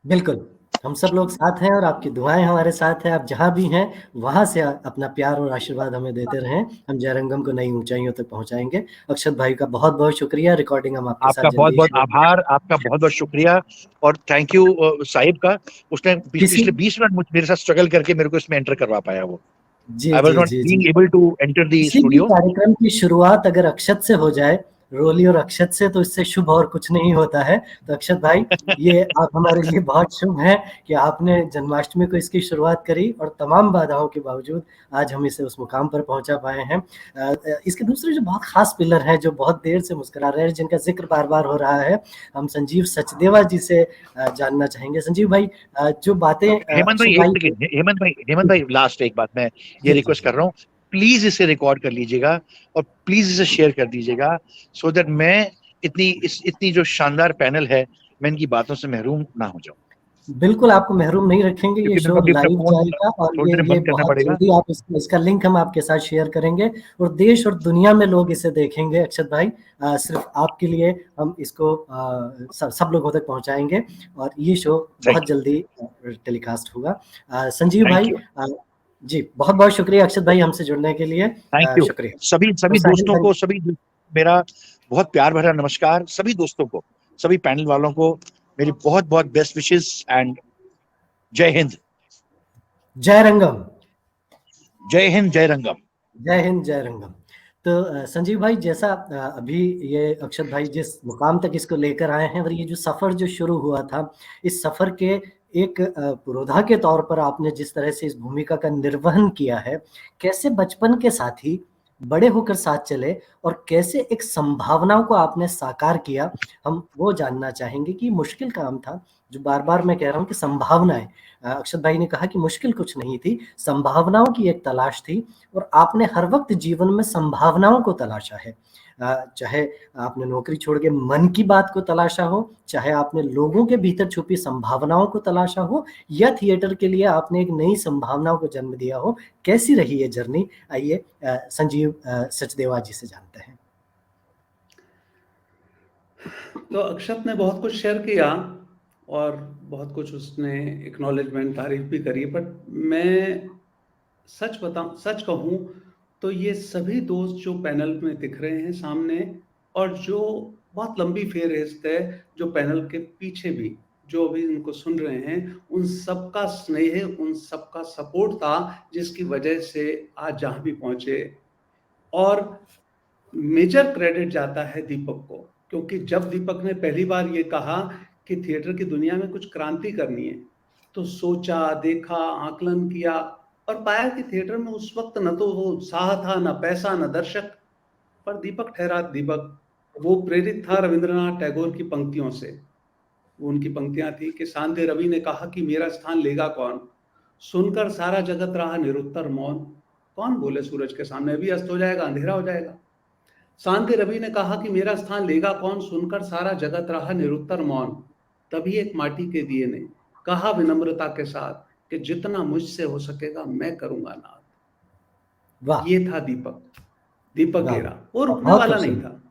बिल्कुल, हम सब लोग साथ हैं और आपकी दुआएं हमारे साथ हैं। आप जहां भी हैं वहां से अपना प्यार और आशीर्वाद हमें देते रहें। हम जयरंगम को नई ऊंचाइयों तक पहुंचाएंगे। अक्षत भाई का बहुत बहुत शुक्रिया। रिकॉर्डिंग हम आपके साथ आपका बहुत जल्दी ही बहुत शेयर आभार, आपका बहुत बहुत शुक्रिया और थैंक यू साहिब का। उसने किसी पिछले 20 मिनट मेरे साथ स्ट्रगल करके मेरे को इसमें एंटर करवा पाया। वो जी आई वाज जी नॉट जी जी being able to enter the किसी भी स्टूडियो। कार्यक्रम की शुरुआत अगर अक्षत से हो जाए, रोली और अक्षत से, तो इससे शुभ और कुछ नहीं होता है। तो अक्षत भाई, ये आप हमारे लिए बहुत शुभ हैं कि आपने जन्माष्टमी को इसकी शुरुआत करी और तमाम बाधाओं के बावजूद आज हम इसे उस मुकाम पर पहुंचा पाए हैं। इसके दूसरे जो बहुत खास पिलर हैं, जो बहुत देर से मुस्कुरा रहे हैं, जिनका जिक्र बार बार हो रहा है, हम संजीव सचदेवा जी से जानना चाहेंगे। संजीव भाई, जो बातें हेमंत भाई अक्षत एक भाई सेकंड, हेमंत भाई लास्ट एक बात मैं ये जी जी रिक्वेस्ट जी कर रहा हूँ, प्लीज इसे रिकॉर्ड कर लीजिएगा और प्लीज इसे शेयर कर दीजिएगा, सो दैट मैं इतनी जो शानदार पैनल है, मैं इनकी बातों से महरूम ना हो जाऊं। बिल्कुल आपको महरूम नहीं रखेंगे। ये क्योंकि मेरे शो को अभी अपना लाइव फोन जाएगा और थोड़ी देर में ये बंद करना बहुत पड़ेगा। जल्दी आप इसका लिंक हम आपके साथ शेयर करेंगे और देश और दुनिया में लोग इसे देखेंगे। अक्षत भाई, सिर्फ आपके लिए हम इसको सब लोगों तक पहुंचाएंगे और ये शो बहुत थैंक यू, जल्दी टेलीकास्ट होगा। संजीव थैंक भाई, यू, जी बहुत बहुत शुक्रिया अक्षत भाई हमसे जुड़ने के लिए। Thank you. शुक्रिया। सभी और सभी साहिल दोस्तों भाई, को, मेरा बहुत प्यार भरा नमस्कार। सभी दोस्तों को, सभी पैनल वालों को मेरी बहुत बहुत बेस्ट विशेस एंड जय हिंद। जय रंगम। जय हिंद, जय रंगम। जय हिंद, जय रंगम। तो संजीव भाई, जैसा अभी ये अक्षत भाई जिस मुकाम तक इसको लेकर आए हैं और ये जो सफर जो शुरू हुआ था, इस सफर के एक पुरोधा के तौर पर आपने जिस तरह से इस भूमिका का निर्वहन किया है, कैसे बचपन के साथी बड़े होकर साथ चले और कैसे एक संभावनाओं को आपने साकार किया, हम वो जानना चाहेंगे कि मुश्किल काम था। जो बार बार मैं कह रहा हूँ कि संभावनाएं, अक्षत भाई ने कहा कि मुश्किल कुछ नहीं थी, संभावनाओं की एक तलाश थी और आपने हर वक्त जीवन में संभावनाओं को तलाशा है। चाहे आपने नौकरी छोड़ के मन की बात को तलाशा हो, चाहे आपने लोगों के भीतर छुपी संभावनाओं को तलाशा हो, या थिएटर के लिए आपने एक नई संभावनाओं को जन्म दिया हो। कैसी रही ये जर्नी? आइए संजीव सचदेवा जी से जानते हैं। तो अक्षत ने बहुत कुछ शेयर किया और बहुत कुछ उसने एक्नॉलेजमेंट, तारीफ भी करी, बट मैं सच कहूँ तो ये सभी दोस्त जो पैनल में दिख रहे हैं सामने, और जो बहुत लंबी फेहरिस्त है जो पैनल के पीछे भी जो अभी इनको सुन रहे हैं, उन सबका स्नेह, उन सबका सपोर्ट था जिसकी वजह से आज जहां भी पहुंचे। और मेजर क्रेडिट जाता है दीपक को, क्योंकि जब दीपक ने पहली बार ये कहा कि थिएटर की दुनिया में कुछ क्रांति करनी है, तो सोचा, देखा, आकलन किया और पाया कि थिएटर में उस वक्त न तो वो उत्साह था, न पैसा, न दर्शक, पर दीपक ठहरा दीपक। वो प्रेरित था रविंद्रनाथ टैगोर की पंक्तियों से। वो उनकी पंक्तियां थी कि सांध्य रवि ने कहा कि मेरा स्थान लेगा कौन, सुनकर सारा जगत रहा निरुत्तर मौन। कौन बोले सूरज के सामने, अभी अस्त हो जाएगा, अंधेरा हो जाएगा। सांध्य रवि ने कहा कि मेरा स्थान लेगा कौन, सुनकर सारा जगत रहा निरुत्तर मौन। तभी एक माटी के दिए ने कहा विनम्रता के साथ कि जितना मुझसे हो सकेगा मैं करूंगा नाथ। वाह ये था दीपक, दीपक वाह, गेरा। वो रुकने बहुत वाला नहीं खूबसूरत। था,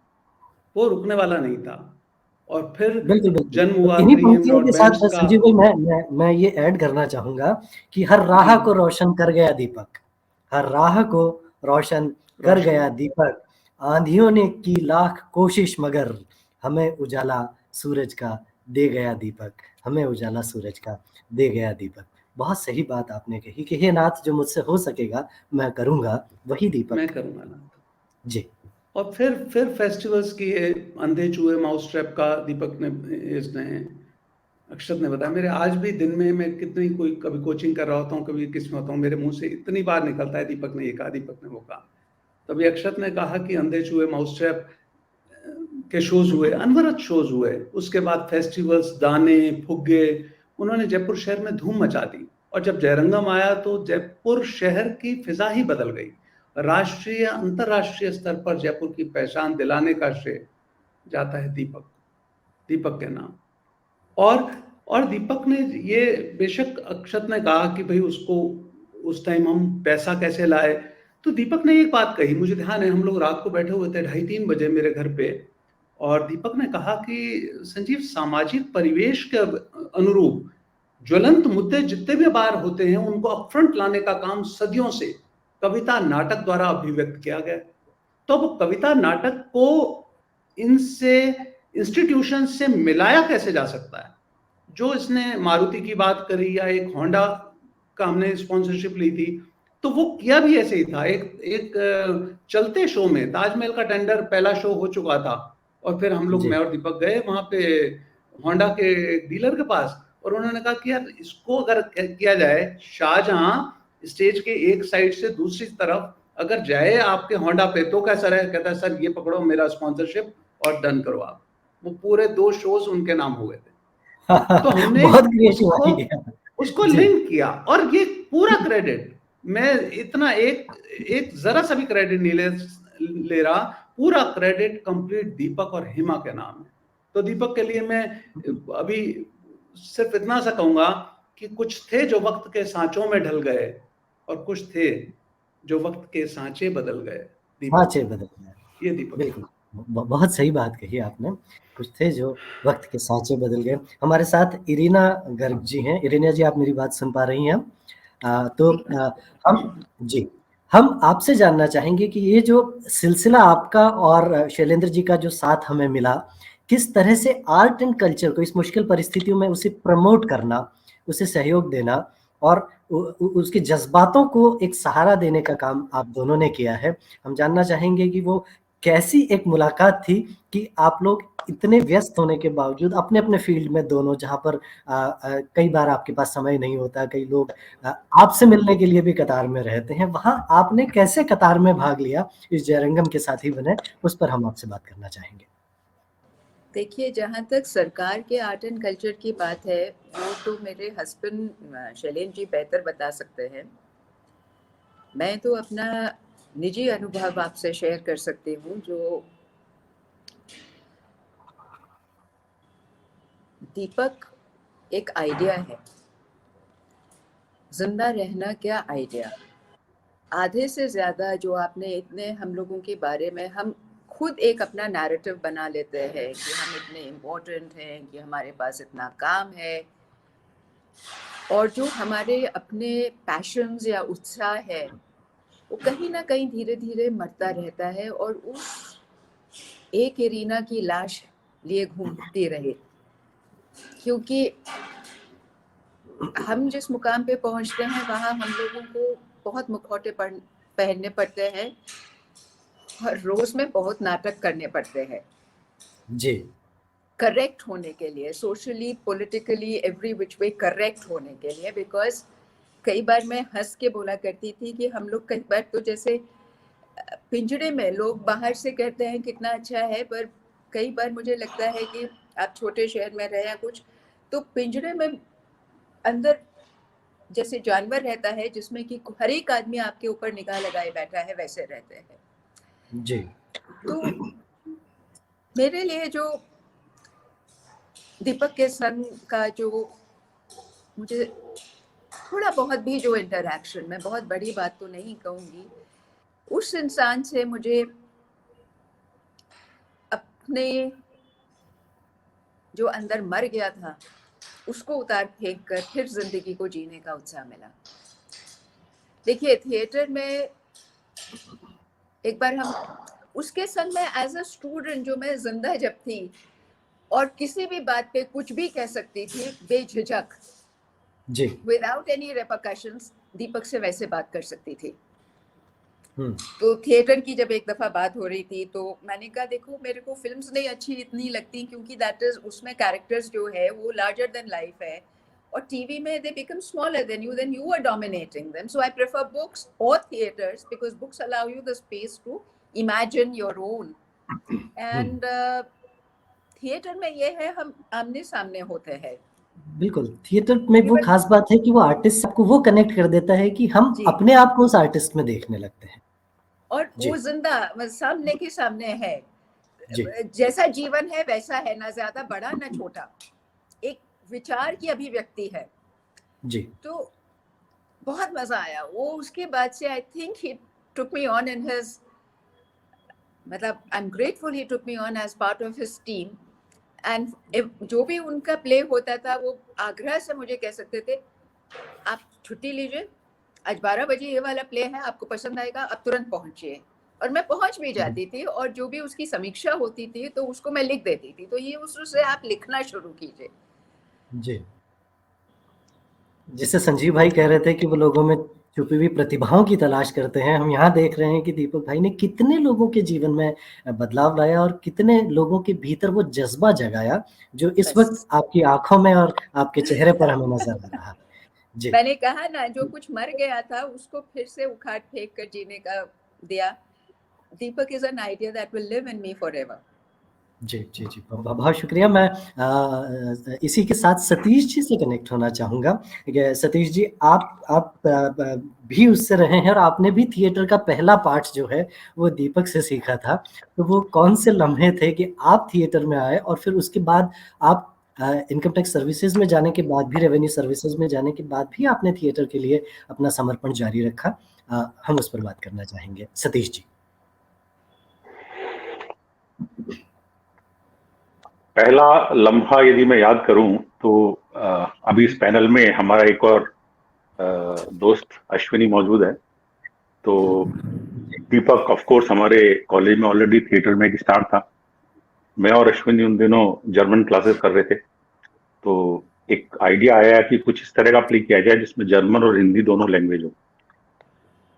वो रुकने वाला नहीं था। और फिर बिल्कुल, बिल्कुल। जन्म और हुआ इन्हीं 3M पंक्तियों के साथ ब्रॉडबैंड्स का। संजीव भाई मैं ये ऐड करना चाहूँगा कि हर जी, राह को रोशन कर गया दीपक, हर राह को रोशन कर रोशन। गया दीपक, आँधियों ने की लाख कोशिश मगर हमें उजाला सूरज का दे गया दीपक, हमें उजाला सूरज का दे गया दीपक। बहुत सही बात आपने कही कि हे नाथ, जो मुझसे हो सकेगा मैं करूँगा, वही मैं दीपक। करूंगा नाथ। जी, और फिर फेस्टिवल्स की अंधे चूहे माउस ट्रैप का दीपक ने, इसने, अक्षत ने बताया। मेरे आज भी दिन में मैं कितनी कोई कभी कोचिंग कर रहा होता हूँ, कभी किस में होता हूँ, मेरे मुंह से इतनी बार निकलता है दीपक ने ये कहा, दीपक ने वो कहा। तभी अक्षत ने कहा कि अंधे चूहे माउस ट्रैप के शोज हुए, अनवरत शोज हुए। उसके बाद फेस्टिवल्स, दाने, फुग्गे, उन्होंने जयपुर शहर में धूम मचा दी। और जब जयरंगम आया तो जयपुर शहर की फिजा ही बदल गई। राष्ट्रीय, अंतरराष्ट्रीय स्तर पर जयपुर की पहचान दिलाने का श्रेय जाता है दीपक, दीपक के नाम। और और दीपक ने ये, बेशक अक्षत ने कहा कि भाई उसको उस टाइम हम पैसा कैसे लाए, तो दीपक ने एक बात कही, मुझे ध्यान है, हम लोग रात को बैठे हुए थे 2:30-3 बजे मेरे घर पे, और दीपक ने कहा कि संजीव, सामाजिक परिवेश के अनुरूप ज्वलंत मुद्दे जितने भी बार होते हैं उनको अपफ्रंट लाने का काम सदियों से कविता नाटक द्वारा अभिव्यक्त किया गया। तो अब कविता नाटक को इनसे इंस्टीट्यूशन से मिलाया कैसे जा सकता है? जो इसने मारुति की बात करी या एक होंडा का हमने स्पॉन्सरशिप ली थी, तो वो किया भी ऐसे ही था। एक चलते शो में ताजमहल का टेंडर पहला शो हो चुका था और फिर हम लोग, जी। मैं और दीपक गए वहां पे होंडा के डीलर के पास, और उन्होंने कहा कि यार इसको अगर किया जाए, शाहजहां स्टेज के एक साइड से दूसरी तरफ अगर जाए आपके होंडा पे तो कैसा रहे? कहता है सर ये पकड़ो मेरा स्पॉन्सरशिप और डन करो आप। वो पूरे 2 शोज उनके नाम हो गए थे। तो हमने बहुत क्रिएटिव उसको आइडिया। उसको जी। लिंक किया, और ये पूरा क्रेडिट मैं इतना एक जरा सा भी क्रेडिट नहीं ले रहा, पूरा क्रेडिट कंप्लीट दीपक और हिमा के नाम है। तो दीपक के लिए मैं अभी सिर्फ इतना सा कहूंगा कि कुछ थे जो वक्त के सांचों में ढल गए और कुछ थे जो वक्त के सांचे बदल गए। दीपक, सांचे बदल गए। ये दीपक। बिल्कुल, बहुत सही बात कही आपने। कुछ थे जो वक्त के सांचे बदल गए। हमारे साथ इरीना गर्ग जी हैं। इरीना जी, आप मेरी बात सुन पा रही हैं? हम आपसे जानना चाहेंगे कि ये जो सिलसिला आपका और शैलेंद्र जी का जो साथ हमें मिला, किस तरह से आर्ट एंड कल्चर को इस मुश्किल परिस्थितियों में उसे प्रमोट करना, उसे सहयोग देना और उसके जज्बातों को एक सहारा देने का काम आप दोनों ने किया है। हम जानना चाहेंगे कि वो कैसी एक मुलाकात थी कि आप लोग इतने व्यस्त होने के बावजूद अपने-अपने फील्ड में दोनों, जहाँ पर कई बार आपके पास समय नहीं होता, कई लोग आपसे मिलने के लिए भी कतार में रहते हैं, वहाँ आपने कैसे कतार में भाग लिया, इस जयरंगम के साथी बने, उस पर हम आपसे बात करना चाहेंगे। देखिए, जहाँ तक सरकार के आर्ट एंड कल्चर की बात है, वो तो मेरे हस्बैंड शैलेंद्र जी बेहतर बता सकते हैं। मैं तो अपना निजी अनुभव आपसे शेयर कर सकती हूँ। जो दीपक एक आइडिया है, जिंदा रहना क्या आइडिया। आधे से ज़्यादा जो आपने इतने हम लोगों के बारे में, हम खुद एक अपना नैरेटिव बना लेते हैं कि हम इतने इम्पोर्टेंट हैं, कि हमारे पास इतना काम है, और जो हमारे अपने पैशंस या उत्साह है वो कहीं ना कहीं धीरे धीरे मरता रहता है और उस एक इरीना की लाश लिए घूमती रहे। क्योंकि हम जिस मुकाम पे पहुंचते हैं वहाँ हम लोगों को बहुत मुखौटे पहनने पड़ते हैं और रोज में बहुत नाटक करने पड़ते हैं जी। करेक्ट होने के लिए, socially, politically, every which way correct होने के लिए। बिकॉज कई बार मैं हंस के बोला करती थी कि हम लोग कई बार तो जैसे पिंजड़े में, लोग बाहर से कहते हैं कितना अच्छा है, पर कई बार मुझे लगता है कि आप छोटे शहर में रहे या कुछ, तो पिंजड़े में अंदर जैसे जानवर रहता है जिसमें कि हर एक आदमी आपके ऊपर निगाह लगाए बैठा है, वैसे रहते हैं। जी। तो मेरे लिए जो दीपक के संग का जो मुझे थोड़ा बहुत भी जो इंटरैक्शन, मैं बहुत बड़ी बात तो नहीं कहूँगी, उस इंसान से मुझे अपने जो अंदर मर गया था उसको उतार फेंक कर फिर जिंदगी को जीने का उत्साह मिला। देखिए, थिएटर में एक बार हम उसके संग में एज अ स्टूडेंट, जो मैं जिंदा जब थी और किसी भी बात पे कुछ भी कह सकती थी बेझिझक, जी। विदाउट एनी रेपरकशंस, दीपक से वैसे बात कर सकती थी। हम्म। तो थिएटर की जब एक दफा बात हो रही थी तो मैंने कहा देखो, मेरे को फिल्म्स नहीं अच्छी इतनी लगती क्योंकि दैट इज, उसमें कैरेक्टर्स जो है वो लार्जर देन लाइफ है, और टीवी में they become smaller than you are dominating them. So I prefer books और theatres because books allow you the space to imagine your own, and theatre में ये है हम आमने सामने होते हैं। बिल्कुल, थिएटर में वो खास बात है कि वो आर्टिस्ट आपको वो कनेक्ट कर देता है कि हम अपने आप को उस आर्टिस्ट में देखने लगते हैं, और वो जिंदा सामने के सामने है। जैसा जीवन है वैसा है, ना ज्यादा बड़ा ना छोटा, एक विचार की अभिव्यक्ति है जी। तो बहुत मजा आया वो। उसके बाद से I think he took me on in his मतलब I am grateful he took me on as part of his team. And जो भी उनका प्ले होता था वो आग्रह से मुझे कह सकते थे आप छुट्टी लीजिए, आज 12 बजे ये वाला प्ले है, आपको पसंद आएगा, आप तुरंत पहुंचिए। और मैं पहुंच भी जाती थी, और जो भी उसकी समीक्षा होती थी तो उसको मैं लिख देती थी, तो ये उससे आप लिखना शुरू कीजिए। जी, जिसे संजीव भाई कह रहे थे कि वो लोगों में छुपी हुई प्रतिभाओं की तलाश करते हैं, हम यहाँ देख रहे हैं कि दीपक भाई ने कितने लोगों के जीवन में बदलाव लाया और कितने लोगों के भीतर वो जज्बा जगाया जो इस बस। वक्त आपकी आंखों में और आपके चेहरे पर हमें नजर आ रहा है। जी, मैंने कहा ना, जो कुछ मर गया था उसको फिर से उखाड़ फेंक कर जीने का दिया। Deepak is an idea that will live in me forever. जी, जी, जी, बहुत शुक्रिया। मैं इसी के साथ सतीश जी से कनेक्ट होना चाहूँगा। सतीश जी, आप भी उससे रहे हैं और आपने भी थिएटर का पहला पार्ट जो है वो दीपक से सीखा था। तो वो कौन से लम्हे थे कि आप थिएटर में आए और फिर उसके बाद आप इनकम टैक्स सर्विसेज में जाने के बाद भी, रेवेन्यू सर्विसेज में जाने के बाद भी आपने थिएटर के लिए अपना समर्पण जारी रखा? हम उस पर बात करना चाहेंगे। सतीश जी। पहला लम्हा यदि मैं याद करूं तो अभी इस पैनल में हमारा एक और दोस्त अश्विनी मौजूद है। तो दीपक ऑफ कोर्स हमारे कॉलेज में ऑलरेडी थिएटर में एक स्टार था। मैं और अश्विनी उन दिनों जर्मन क्लासेस कर रहे थे, तो एक आइडिया आया कि कुछ इस तरह का प्ले किया जाए जिसमें जर्मन और हिंदी दोनों लैंग्वेज हो।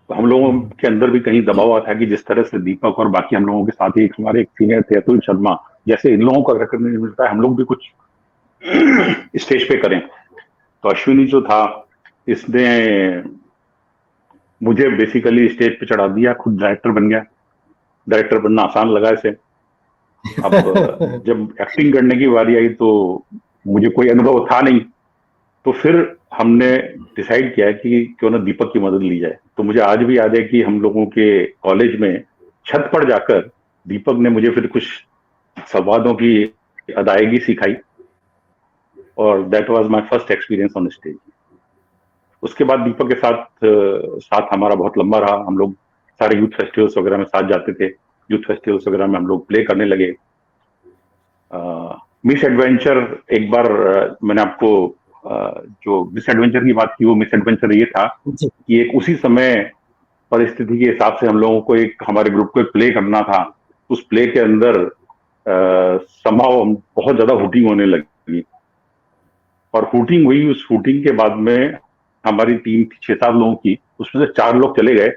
तो हम लोगों के अंदर भी कहीं दबाव था कि जिस तरह से दीपक और बाकी हम लोगों के साथ ही हमारे एक सीनियर थे अतुल शर्मा, जैसे इन लोगों को रिकॉग्निशन मिलता है, हम लोग भी कुछ स्टेज पे करें। तो अश्विनी जो था, इसने मुझे बेसिकली स्टेज पे चढ़ा दिया, खुद डायरेक्टर बन गया। डायरेक्टर बनना आसान लगा इसे। अब जब एक्टिंग करने की बारी आई तो मुझे कोई अनुभव था नहीं, तो फिर हमने डिसाइड किया कि क्यों ना दीपक की मदद ली जाए। तो मुझे आज भी याद है कि हम लोगों के कॉलेज में छत पर जाकर दीपक ने मुझे फिर कुछ संवादों की अदायगी सिखाई, और that was my first experience on stage. उसके बाद दीपक के साथ हमारा बहुत लंबा रहा। हम लोग सारे यूथ फेस्टिवल्स वगैरह में साथ जाते थे। यूथ फेस्टिवल्स वगैरह में हम लोग प्ले करने लगे। मिस एडवेंचर एक बार मैंने आपको जो मिस एडवेंचर की बात की, वो मिस एडवेंचर ये था कि एक उसी समय परिस्थिति के हिसाब से हम लोगों को एक हमारे ग्रुप को एक प्ले करना था। उस प्ले के अंदर समाव बहुत ज्यादा हुटिंग होने लगी, और हुटिंग हुई। उस हुटिंग के बाद में हमारी टीम 6-7 लोगों की, उसमें से 4 लोग चले गए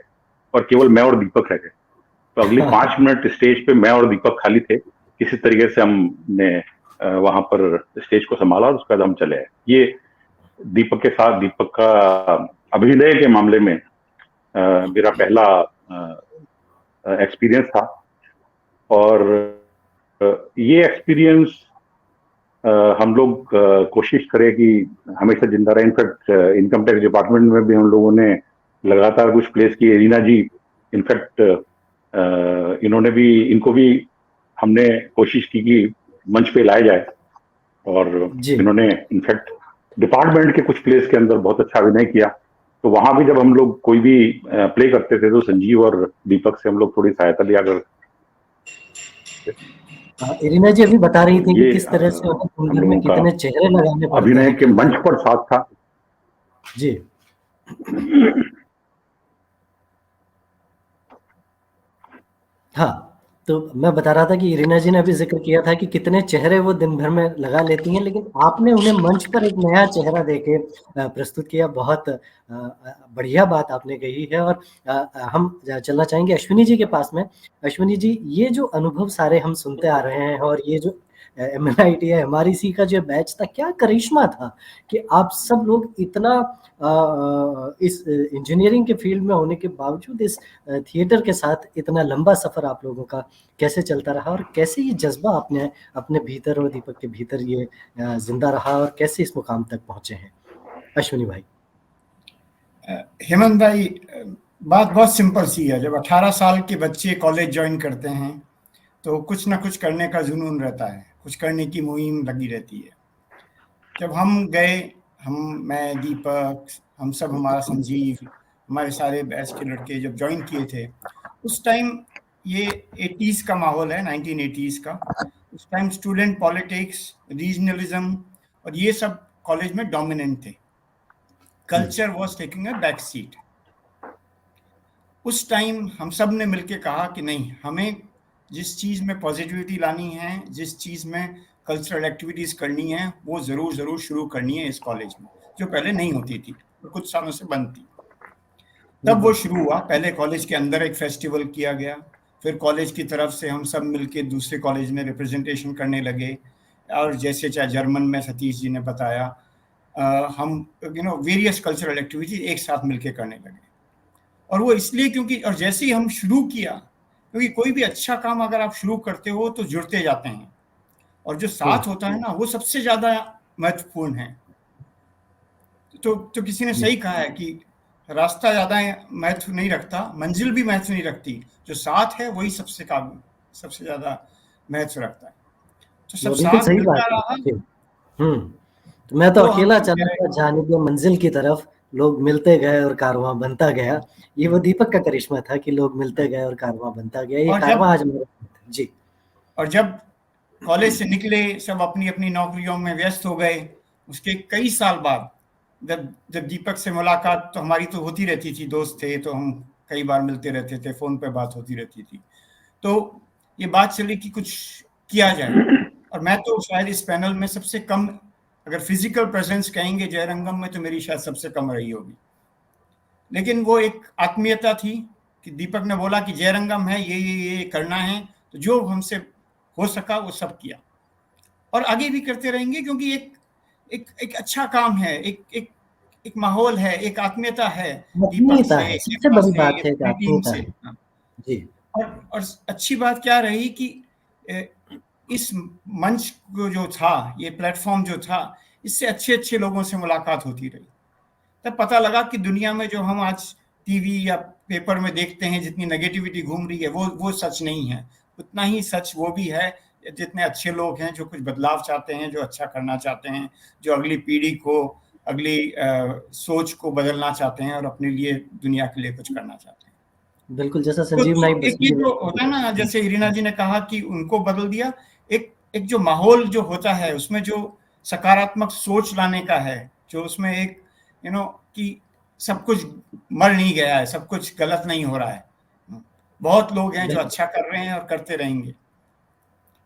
और केवल मैं और दीपक रह गए। तो अगली 5 मिनट स्टेज पे मैं और दीपक खाली थे। किसी तरीके से हमने वहां पर स्टेज को संभाला और उसके बाद हम चले आए। ये दीपक के साथ, दीपक का अभिनय के मामले में मेरा पहला एक्सपीरियंस था। और ये एक्सपीरियंस हम लोग कोशिश करें कि हमेशा जिंदा रहे। इनफैक्ट इनकम टैक्स डिपार्टमेंट में भी हम लोगों ने लगातार कुछ प्लेस किए। रीना जी, इनफैक्ट इनको भी हमने कोशिश की कि मंच पे लाया जाए, और इन्होंने इनफैक्ट डिपार्टमेंट के कुछ प्लेस के अंदर बहुत अच्छा अभिनय किया। तो वहां भी जब हम लोग कोई भी प्ले करते थे तो संजीव और दीपक से हम लोग थोड़ी सहायता लिया कर। इरीना जी अभी बता रही थी कि किस तरह से फिल्म में कितने चेहरे लगाने पड़ते अभिनय के मंच पर साथ था। जी। हाँ, तो मैं बता रहा था कि इरीना जी ने अभी जिक्र किया था कि कितने चेहरे वो दिन भर में लगा लेती हैं, लेकिन आपने उन्हें मंच पर एक नया चेहरा देके प्रस्तुत किया। बहुत बढ़िया बात आपने कही है। और हम चलना चाहेंगे अश्विनी जी के पास में। अश्विनी जी, ये जो अनुभव सारे हम सुनते आ रहे हैं, और ये जो MNIT है, MREC का जो बैच था, क्या करिश्मा था कि आप सब लोग इतना इस इंजीनियरिंग के फील्ड में होने के बावजूद इस थिएटर के साथ इतना लंबा सफर आप लोगों का कैसे चलता रहा, और कैसे ये जज्बा आपने अपने भीतर और दीपक के भीतर ये जिंदा रहा, और कैसे इस मुकाम तक पहुंचे हैं? अश्विनी भाई। हेमंत भाई, बात बहुत सिंपल सी है। जब 18 साल के बच्चे कॉलेज ज्वाइन करते हैं तो कुछ ना कुछ करने का जुनून रहता है, कुछ करने की मुहिम लगी रहती है। जब हम गए, मैं, दीपक, हम सब, हमारा संजीव, हमारे सारे बैच के लड़के जब ज्वाइन किए थे, उस टाइम ये 80s का माहौल है, 1980s का। उस टाइम स्टूडेंट पॉलिटिक्स, रीजनलिज्म और ये सब कॉलेज में डोमिनेंट थे। Culture was taking a back seat. उस टाइम हम सब ने मिलकर कहा कि नहीं, हमें जिस चीज़ में पॉजिटिविटी लानी है, जिस चीज़ में कल्चरल एक्टिविटीज़ करनी है, वो ज़रूर शुरू करनी है इस कॉलेज में, जो पहले नहीं होती थी, तो कुछ सालों से बंद थी। तब वो शुरू हुआ। पहले कॉलेज के अंदर एक फेस्टिवल किया गया, फिर कॉलेज की तरफ से हम सब मिलके दूसरे कॉलेज में रिप्रेजेंटेशन करने लगे, और जैसे चाहे जर्मन में सतीश जी ने बताया, हम वेरियस कल्चरल एक्टिविटीज एक साथ मिलके करने लगे। और वो इसलिए क्योंकि, और जैसे ही हम शुरू किया, क्योंकि कोई भी अच्छा काम अगर आप शुरू करते हो तो जुड़ते जाते हैं, और जो साथ होता है ना, वो सबसे ज्यादा महत्वपूर्ण है। तो किसी ने सही कहा है कि रास्ता ज्यादा महत्व नहीं रखता, मंजिल भी महत्व नहीं रखती, जो साथ है वही सबसे ज्यादा महत्व रखता है। तो सब बिल्कुल साथ सही मिलता बात रहा। है। तो मैं तो अकेला हम चला था जानिब मंजिल की तरफ, लोग मिलते गए और कारवां बनता गया। ये वो दीपक का करिश्मा था कि लोग मिलते गए और कारवां बनता गया। ये कारवां आज मेरे जी। और जब कॉलेज से निकले, सब अपनी अपनी नौकरियों में व्यस्त हो गए, उसके कई साल बाद जब दीपक से मुलाकात तो हमारी तो होती रहती थी, दोस्त थे तो हम कई बार मिलते रहते थे, फोन पे बात होती रहती थी। तो ये बात चली कि कुछ किया जाए, और मैं तो शायद इस पैनल में सबसे कम, अगर फिजिकल प्रेजेंस कहेंगे जयरंगम में, तो मेरी शायद सबसे कम रही होगी। लेकिन वो एक आत्मीयता थी कि दीपक ने बोला कि जयरंगम है, ये करना है, तो जो हमसे हो सका वो सब किया, और आगे भी करते रहेंगे, क्योंकि एक अच्छा काम है, एक माहौल है, एक आत्मीयता है दीपक से, सबसे बड़ी बात है कि आत्मीयता है। जी। और अच्छी बात क्या रही कि इस मंच को जो था, ये प्लेटफॉर्म जो था, इससे अच्छे लोगों से मुलाकात होती रही। तब पता लगा कि दुनिया में जो हम आज टीवी या पेपर में देखते हैं, जितनी नेगेटिविटी घूम रही है, वो सच नहीं है। उतना ही सच वो भी है, जितने अच्छे लोग हैं जो कुछ बदलाव चाहते हैं, जो अच्छा करना चाहते हैं, जो अगली पीढ़ी को, अगली सोच को बदलना चाहते हैं और अपने लिए, दुनिया के लिए कुछ करना चाहते हैं। बिल्कुल, जैसा संजीव नाइक एक ये जो होता है ना, जैसे इरीना जी ने कहा कि उनको बदल दिया, एक जो माहौल जो होता है, उसमें जो सकारात्मक सोच लाने का है, जो उसमें एक कि सब कुछ मर नहीं गया है, सब कुछ गलत नहीं हो रहा है, बहुत लोग हैं जो अच्छा कर रहे हैं और करते रहेंगे।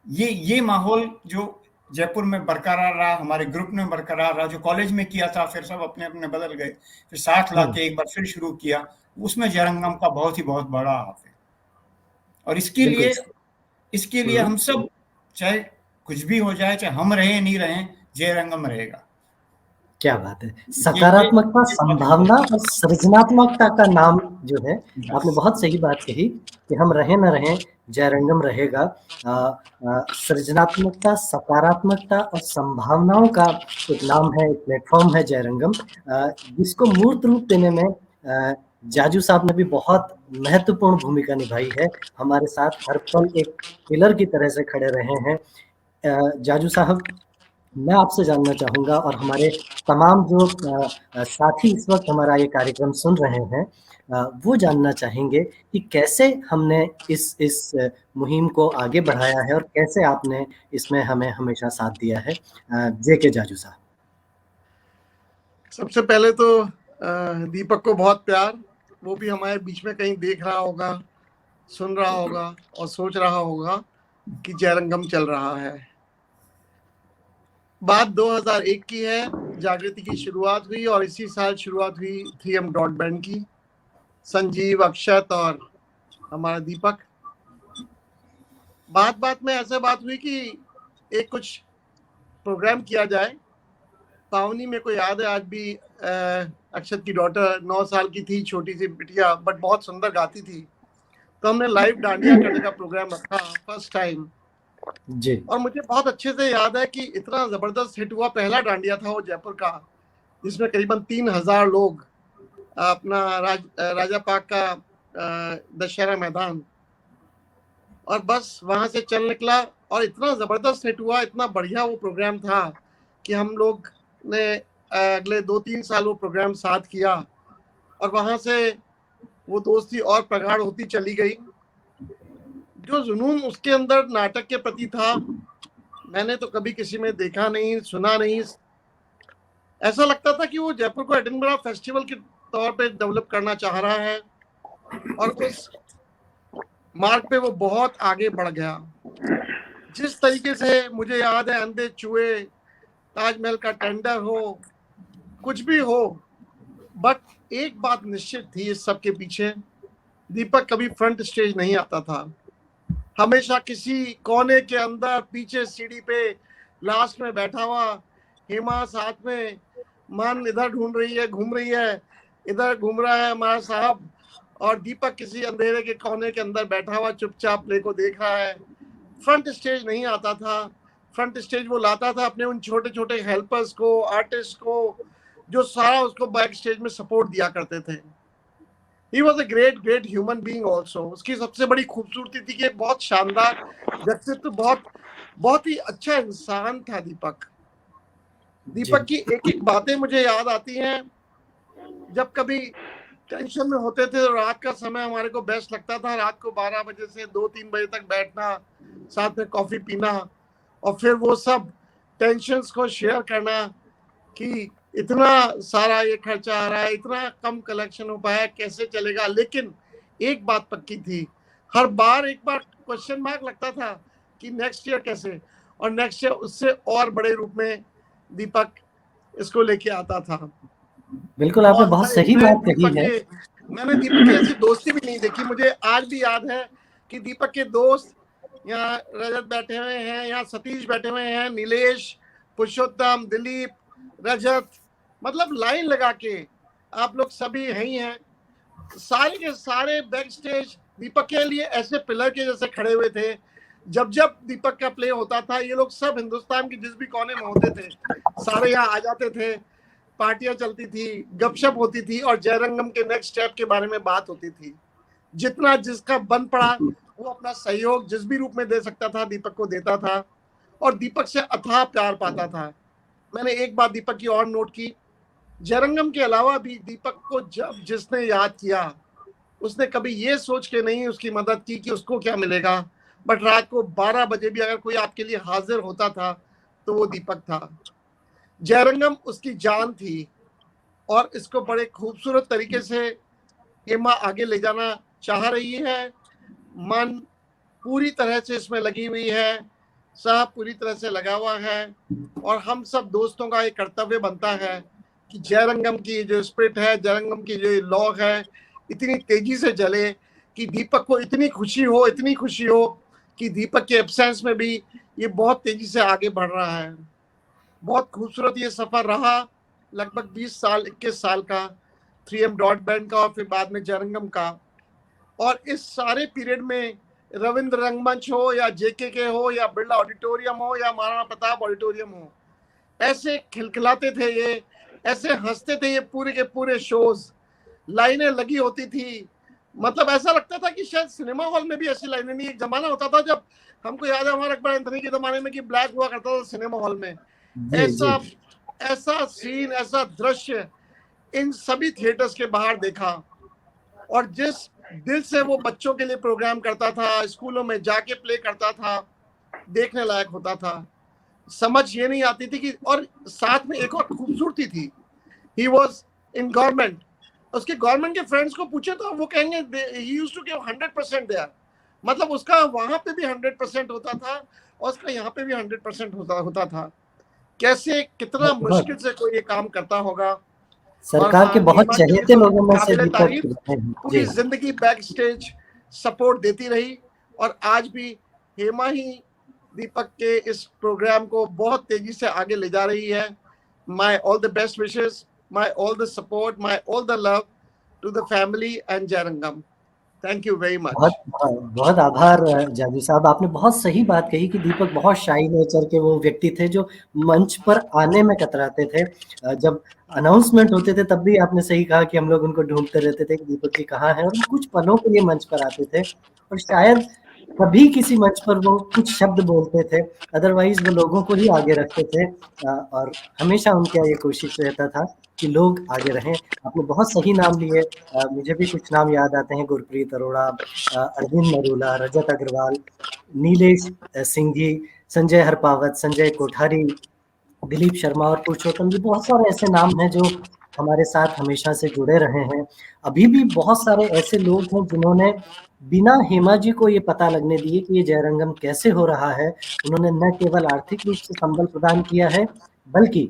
ये माहौल जो जयपुर में बरकरार रहा, हमारे ग्रुप में बरकरार रहा, जो कॉलेज में किया था, फिर सब अपने अपने बदल गए, फिर साथ लाके एक बार फिर शुरू किया, उसमें जयरंगम का बहुत बड़ा हाथ है। और इसके लिए हम सब, चाहे कुछ भी हो जाए, चाहे हम रहे नहीं रहे, जयरंगम रहेगा। क्या बात है। सकारात्मकता, संभावना और सृजनात्मकता का नाम जो है, आपने बहुत सही बात कही कि हम रहे न रहे, जयरंगम रहेगा। सृजनात्मकता, सकारात्मकता और संभावनाओं का एक नाम है, एक प्लेटफॉर्म है जयरंगम, जिसको मूर्त रूप देने में जाजू साहब ने भी बहुत महत्वपूर्ण भूमिका निभाई है। हमारे साथ हर पल एक पिलर की तरह से खड़े रहे हैं। जाजू साहब, मैं आपसे जानना चाहूँगा, और हमारे तमाम जो साथी इस वक्त हमारा ये कार्यक्रम सुन रहे हैं, वो जानना चाहेंगे कि कैसे हमने इस मुहिम को आगे बढ़ाया है और कैसे आपने इसमें हमें हमेशा साथ दिया है। जेके जाजू साहब। सबसे पहले तो दीपक को बहुत प्यार, वो भी हमारे बीच में कहीं देख रहा होगा, सुन रहा होगा और सोच रहा होगा कि जयरंगम चल रहा है। बात 2001 की है, जागृति की शुरुआत हुई, और इसी साल शुरुआत हुई 3M ब्रॉडबैंड की। संजीव, अक्षत और हमारा दीपक, बात में ऐसे बात हुई कि एक कुछ प्रोग्राम किया जाए। पावनी मेरे को याद है आज भी, अक्षत की डॉटर 9 साल की थी, छोटी सी बिटिया, बट बहुत सुंदर गाती थी, तो हमने लाइव डांडिया करने का प्रोग्राम रखा फर्स्ट टाइम जी। और मुझे बहुत अच्छे से याद है कि इतना जबरदस्त हिट हुआ। पहला डांडिया था वो जयपुर का, जिसमें करीबन 3000 लोग, अपना राजा पाक का दशहरा मैदान, और बस वहां से चल निकला और इतना जबरदस्त हिट हुआ, इतना बढ़िया वो प्रोग्राम था कि हम लोग ने अगले 2-3 साल वो प्रोग्राम साथ किया, और वहां से वो दोस्ती और प्रगाढ़ होती चली गई। जो जुनून उसके अंदर नाटक के प्रति था, मैंने तो कभी किसी में देखा नहीं, सुना नहीं। ऐसा लगता था कि वो जयपुर को एडिनबरा फेस्टिवल के तौर पे डेवलप करना चाह रहा है, और उस मार्ग पे वो बहुत आगे बढ़ गया। जिस तरीके से मुझे याद है, अंधे चूहे, ताजमहल का टेंडर हो, कुछ भी हो, बट एक बात निश्चित थी इस सब के पीछे, दीपक कभी फ्रंट स्टेज नहीं आता था। हमेशा किसी कोने के अंदर पीछे सीढ़ी पे लास्ट में बैठा हुआ, हेमा साथ में, मन इधर ढूंढ रही है, घूम रही है, इधर घूम रहा है हमारा साहब, और दीपक किसी अंधेरे के कोने के अंदर बैठा हुआ चुपचाप प्ले को देख रहा है। फ्रंट स्टेज नहीं आता था। फ्रंट स्टेज वो लाता था अपने उन छोटे छोटे हेल्पर्स को, आर्टिस्ट को, जो सारा उसको बैक स्टेज में सपोर्ट दिया करते थे। He was a great human being also। उसकी सबसे बड़ी खूबसूरती थी कि बहुत शानदार व्यक्तित्व, बहुत ही अच्छा इंसान था दीपक। दीपक की एक एक बातें मुझे याद आती हैं। जब कभी टेंशन में होते थे तो रात का समय हमारे को बेस्ट लगता था, रात को 12 बजे से 2-3 बजे तक बैठना, साथ में कॉफी पीना, और फिर वो सब टेंशन्स को शेयर करना कि इतना सारा ये खर्चा आ रहा है, इतना कम कलेक्शन हो पाया, कैसे चलेगा। लेकिन एक बात पक्की थी, हर बार एक बार क्वेश्चन मार्क लगता था कि नेक्स्ट ईयर कैसे, और नेक्स्ट ईयर उससे और बड़े रूप में दीपक इसको लेके आता था। बिल्कुल, आपने बहुत सही बात कही है। मैंने दीपक की ऐसी दोस्ती भी नहीं देखी। मुझे आज भी याद है कि दीपक के दोस्त, यहाँ रजत बैठे हुए हैं, यहाँ सतीश बैठे हुए हैं, नीलेश, पुरुषोत्तम, दिलीप, रजत, मतलब लाइन लगा के आप लोग सभी यही हैं। सारे के सारे बैक स्टेज दीपक के लिए ऐसे पिलर के जैसे खड़े हुए थे। जब जब दीपक का प्ले होता था, ये लोग सब हिंदुस्तान के जिस भी कोने में होते थे, सारे यहाँ आ जाते थे, पार्टियां चलती थी, गपशप होती थी, और जयरंगम के नेक्स्ट स्टेप के बारे में बात होती थी। जितना जिसका बन पड़ा वो अपना सहयोग जिस भी रूप में दे सकता था दीपक को देता था, और दीपक से अथाह प्यार पाता था। मैंने एक बात दीपक की और नोट की, जयरंगम के अलावा भी दीपक को जब जिसने याद किया, उसने कभी ये सोच के नहीं उसकी मदद की कि उसको क्या मिलेगा, बट रात को 12 बजे भी अगर कोई आपके लिए हाजिर होता था तो वो दीपक था। जयरंगम उसकी जान थी, और इसको बड़े खूबसूरत तरीके से हेमा आगे ले जाना चाह रही है। मन पूरी तरह से इसमें लगी हुई है, साहब पूरी तरह से लगा हुआ है, और हम सब दोस्तों का एक कर्तव्य बनता है कि जयरंगम की जो स्पिरिट है, जयरंगम की जो लॉ है, इतनी तेजी से जले कि दीपक को इतनी खुशी हो कि दीपक के एब्सेंस में भी ये बहुत तेजी से आगे बढ़ रहा है। बहुत खूबसूरत ये सफर रहा, लगभग 20 साल 21 साल का, 3M ब्रॉडबैंड का, और फिर बाद में जयरंगम का। और इस सारे पीरियड में रविंद्र रंगमंच हो, या JKK हो, या बिरला ऑडिटोरियम हो, या महाराणा प्रताप ऑडिटोरियम हो, ऐसे खिलखिलाते थे ये, ऐसे हंसते थे ये पूरे के पूरे शोज। लाइनें लगी होती थी, मतलब ऐसा लगता था कि शायद सिनेमा हॉल में भी ऐसी लाइनें नहीं। एक जमाना होता था जब, हमको याद है हमारे अकबर एंथनी के जमाने में, कि ब्लैक हुआ करता था सिनेमा हॉल में। ऐसा सीन, ऐसा दृश्य इन सभी थिएटर्स के बाहर देखा, और जिस दिल से वो बच्चों के लिए प्रोग्राम करता था, स्कूलों में जाके प्ले करता था, देखने लायक होता था। समझ ये नहीं आती थी कि, और साथ में एक और खूबसूरती थी, ही वॉज इन गवर्नमेंट। उसके गवर्नमेंट के फ्रेंड्स को पूछे तो वो कहेंगे he used to give 100% there, मतलब उसका वहां पे भी 100% होता था, और उसका यहाँ पे भी 100% होता था। कैसे, कितना मुश्किल से कोई ये काम करता होगा। सरकार के बहुत चहेते लोगों में से पूरी जिंदगी बैक स्टेज सपोर्ट देती रही, और आज भी हेमा ही दीपक के इस प्रोग्राम को बहुत तेजी से आगे ले जा रही है। My all the best wishes, my all the support, my all the love to the family and Jayarangam. Thank you very much. बहुत आभार जादू साहब, आपने बहुत सही बात कही कि दीपक बहुत शाई नेचर के वो व्यक्ति थे जो मंच पर आने में कतराते थे। जब अनाउंसमेंट होते थे तब भी आपने सही कहा कि हम लोग उनको ढूंढते रहते थे कि दीपक जी कहाँ हैं, और कुछ पलों के लिए मंच पर आते थे। और शायद कभी किसी मंच पर वो कुछ शब्द बोलते थे, अदरवाइज वो लोगों को ही आगे रखते थे और हमेशा उनका ये कोशिश रहता था कि लोग आगे रहें। आपने बहुत सही नाम लिए, मुझे भी कुछ नाम याद आते हैं, गुरप्रीत अरोड़ा, अरविंद नरूला, रजत अग्रवाल, नीलेश सिंह जी, संजय हरपावत, संजय कोठारी, दिलीप शर्मा और पुरुषोत्तम जी। बहुत सारे ऐसे नाम हैं जो हमारे साथ हमेशा से जुड़े रहे हैं। अभी भी बहुत सारे ऐसे लोग हैं जिन्होंने बिना हेमा जी को ये पता लगने दिए कि ये जयरंगम कैसे हो रहा है, उन्होंने न केवल आर्थिक रूप से संबल प्रदान किया है, बल्कि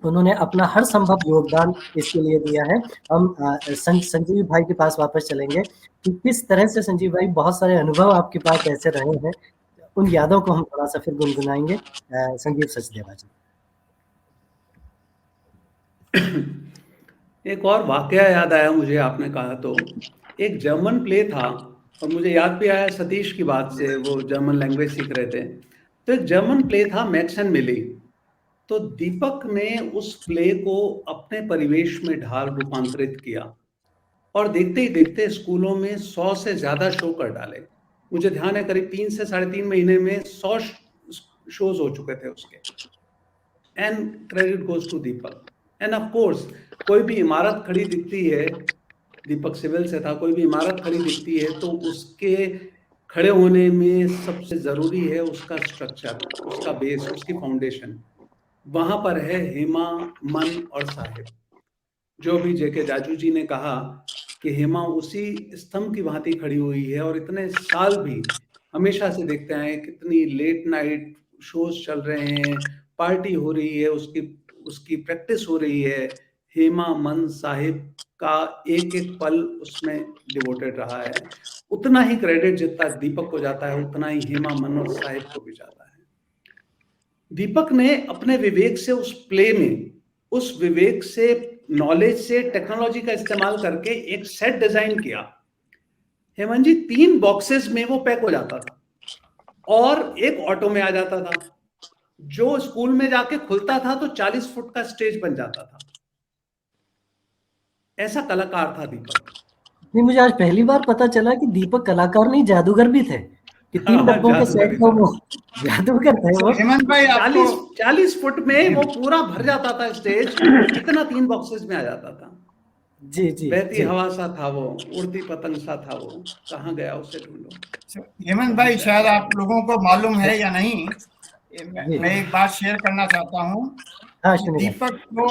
उन्होंने अपना हर संभव योगदान इसके लिए दिया है। हम संजीव भाई के पास वापस चलेंगे कि किस तरह से संजीव भाई बहुत सारे अनुभव आपके पास ऐसे रहे हैं, उन यादों को हम थोड़ा सा फिर गुनगुनाएंगे। संजीव सचदेवा जी। एक और वाकया याद आया मुझे, आपने कहा तो एक जर्मन प्ले था, और मुझे याद भी आया सतीश की बात से, वो जर्मन लैंग्वेज सीख रहे थे, तो एक जर्मन प्ले था मैक्स एंड मिली। तो दीपक ने उस प्ले को अपने परिवेश में ढाल रूपांतरित किया और देखते ही देखते स्कूलों में 100 से ज्यादा शो कर डाले। मुझे ध्यान है करीब 3 से 3.5 महीने में 100 शोज हो चुके थे उसके। And credit goes to Deepak. And of course कोई भी इमारत खड़ी दिखती है, दीपक सिविल से था, कोई भी इमारत खड़ी दिखती है तो उसके खड़े होने में सबसे जरूरी है उसका स्ट्रक्चर, उसका बेस, उसकी फाउंडेशन। वहां पर है हेमा, मन और साहिब। जो भी जेके जाजू जी ने कहा कि हेमा उसी स्तंभ की भांति खड़ी हुई है, और इतने साल भी हमेशा से देखते आए, कितनी लेट नाइट शोज चल रहे हैं, पार्टी हो रही है, उसकी प्रैक्टिस हो रही है। हेमा, मन, साहिब का एक एक पल उसमें डिवोटेड रहा है। उतना ही क्रेडिट जितना दीपक को जाता है, उतना ही हेमा, मन और साहिब को भी जाता है। दीपक ने अपने विवेक से उस प्ले में, उस विवेक से, नॉलेज से, टेक्नोलॉजी का इस्तेमाल करके एक सेट डिजाइन किया। हेमंत जी 3 बॉक्सेस में वो पैक हो जाता था और एक ऑटो में आ जाता था, जो स्कूल में जाके खुलता था तो 40 फुट का स्टेज बन जाता था। ऐसा कलाकार था दीपक। नहीं, मुझे आज पहली बार पता चला कि दीपक कलाकार नहीं जादूगर भी थे, कि 3 डब्बों के सेट को वो जादूगर थे। वो हेमंत भाई आपको 40 फुट में वो पूरा भर जाता था स्टेज, इतना 3 बॉक्सेस में आ जाता था। जी जी, बहती हवा सा था वो, उड़ती पतंग सा था वो, कहाँ गया उसे ढूंढो। हेमंत भाई, शायद आप लोगों को मालूम है या नहीं, मैं एक बात शेयर करना चाहता हूँ। हाँ, दीपक को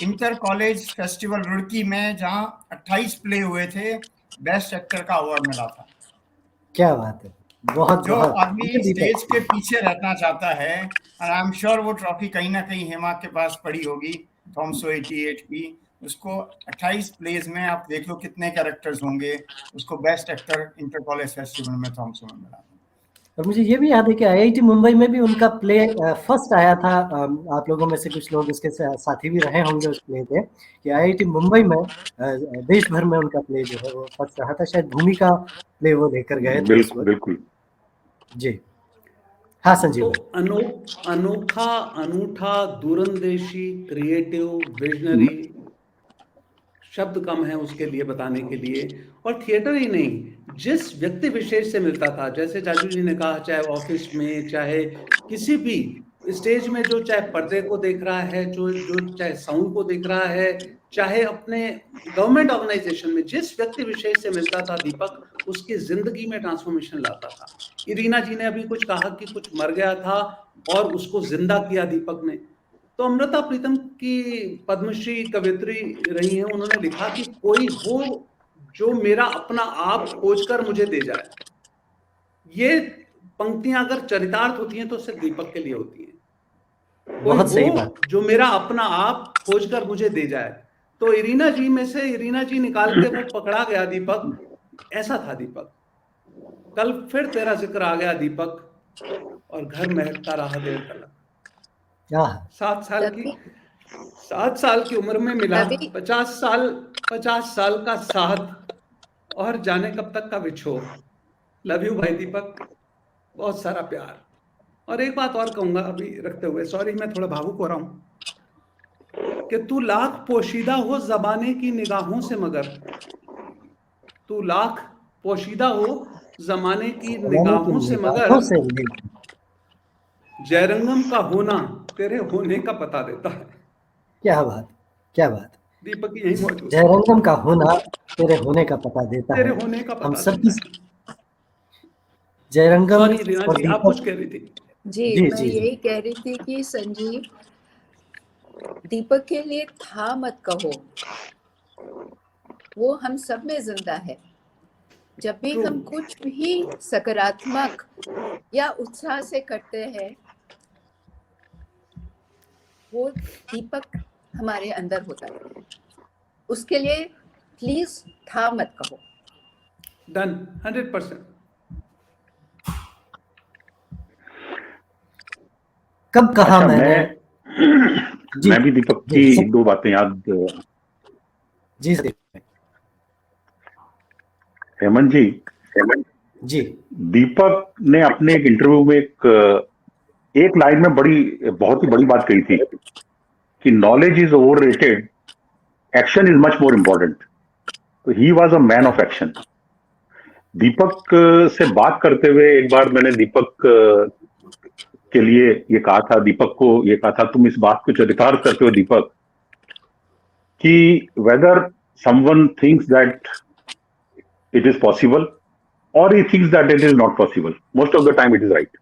इंटर कॉलेज फेस्टिवल रुड़की में, जहाँ 28 प्ले हुए थे, बेस्ट एक्टर का अवार्ड मिला था। क्या बात है, बहुत जो बहुत आदमी स्टेज के पीछे रहना चाहता है, और आई एम श्योर वो ट्रॉफी कहीं ना कहीं हेमा के पास पड़ी होगी, थॉमसो 88 की। उसको 28 प्लेस में आप देख लो कितने कैरेक्टर्स होंगे, उसको best actor inter college festival में थॉमसो में मिला। और मुझे ये भी याद है कि आईआईटी मुंबई में भी उनका प्ले फर्स्ट आया था। आप लोगों में से कुछ लोग उसके साथी भी रहे होंगे उस प्ले के, कि आईआईटी मुंबई में देश भर में उनका प्ले जो है वो फर्स्ट रहा था। शायद भूमिका प्ले वो लेकर गए थे। बिल्कुल बिल्कुल जी हाँ संजीव। तो अनोखा, अनूठा, दूरंदेशी, क्रिएटिव, विजनरी, शब्द कम है उसके लिए बताने के लिए। और थिएटर ही नहीं, जिस व्यक्ति विशेष से मिलता था, जैसे जाजू जी ने कहा, चाहे ऑफिस में, चाहे किसी भी स्टेज में, जो चाहे पर्दे को देख रहा है, जो चाहे साउंड को देख रहा है, चाहे अपने गवर्नमेंट ऑर्गेनाइजेशन में जिस व्यक्ति विशेष से मिलता था, दीपक उसकी जिंदगी में ट्रांसफॉर्मेशन लाता था। इरीना जी ने अभी कुछ कहा कि कुछ मर गया था और उसको जिंदा किया दीपक ने। तो अमृता प्रीतम की पद्मश्री कवियत्री रही हैं, उन्होंने लिखा कि कोई हो जो मेरा अपना आप खोजकर मुझे दे जाए। ये पंक्तियां अगर चरितार्थ होती हैं तो सिर्फ दीपक के लिए होती हैं। बहुत सही बात, जो मेरा अपना आप खोजकर मुझे दे जाए। तो इरीना जी में से इरीना जी निकाल के वो पकड़ा गया दीपक। ऐसा था दीपक। कल फिर तेरा जिक्र आ गया दीपक, और घर महकता रहा दिल तलक। 7 साल की उम्र में मिला 50 साल का साथ, और जाने कब तक का विछोह। लव यू भाई दीपक, बहुत सारा प्यार। और एक बात और कहूंगा अभी रखते हुए, सॉरी मैं थोड़ा भावुक हो रहा हूं, कि तू लाख पोशीदा हो ज़बाने की निगाहों से, मगर तू लाख पोशीदा हो जमाने की जमाने की निगाहों से, निगाहों मगर से लेकर जयरंगम का होना तेरे होने का पता देता है। क्या बात, क्या बात। दीपक यही मौजूद है, जयरंगम का होना तेरे होने का पता देता तेरे है। होने का हम पता सबकी देता है। जयरंगम सॉरी रीना और जी, आप कुछ दीपक। कह रही थी। जी, जी मैं जी जी। यही कह रही थी कि संजीव, दीपक के लिए था मत कहो, वो हम सब में जिंदा है। जब भी ट्रू। हम कुछ भी सकारात्मक या उत्साह से करते हैं, वो दीपक हमारे अंदर होता है। उसके लिए प्लीज था मत कहो। डन, 100%। कब कहा अच्छा, मैंने। जी मैं भी दीपक जी की 2 बातें याद। जी सर। हेमंत जी, जी दीपक ने अपने एक इंटरव्यू में एक लाइन में बहुत ही बड़ी बात कही थी कि knowledge is overrated, action is much more important. तो he was a man of action. Deepak से बात करते हुए एक बार मैंने दीपक के लिए ये कहा था, दीपक को ये कहा था, तुम इस बात को चरितार्थ करते हो दीपक, कि whether someone thinks that it is possible or he thinks that it is not possible, most of the time it is right.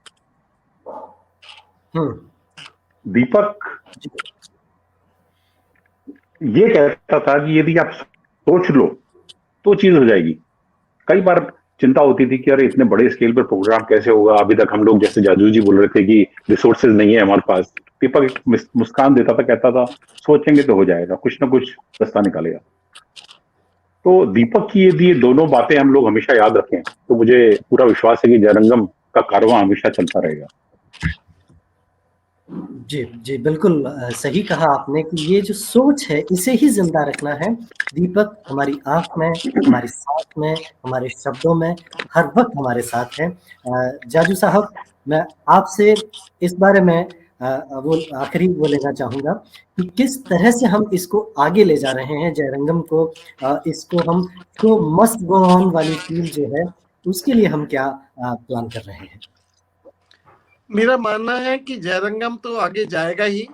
दीपक ये कहता था कि यदि आप सोच लो तो चीज हो जाएगी। कई बार चिंता होती थी कि अरे इतने बड़े स्केल पर प्रोग्राम कैसे होगा, अभी तक हम लोग, जैसे जाजू जी बोल रहे थे कि रिसोर्सेज नहीं है हमारे पास। दीपक एक मुस्कान देता था, कहता था सोचेंगे तो हो जाएगा, कुछ ना कुछ रास्ता निकालेगा। तो दीपक की यदि ये दोनों बातें हम लोग हमेशा याद रखें तो मुझे पूरा विश्वास है कि जयरंगम का कारवां हमेशा चलता रहेगा। जी जी बिल्कुल सही कहा आपने कि ये जो सोच है इसे ही जिंदा रखना है। दीपक हमारी आंख में, हमारी सांस में, हमारे शब्दों में हर वक्त हमारे साथ है। जाजू साहब, मैं आपसे इस बारे में वो आखिरी वो लेना चाहूंगा कि किस तरह से हम इसको आगे ले जा रहे हैं जयरंगम को। इसको हम शो मस्ट गो ऑन वाली फील जो है उसके लिए हम क्या प्लान कर रहे हैं। मेरा मानना है कि जयरंगम तो आगे जाएगा ही,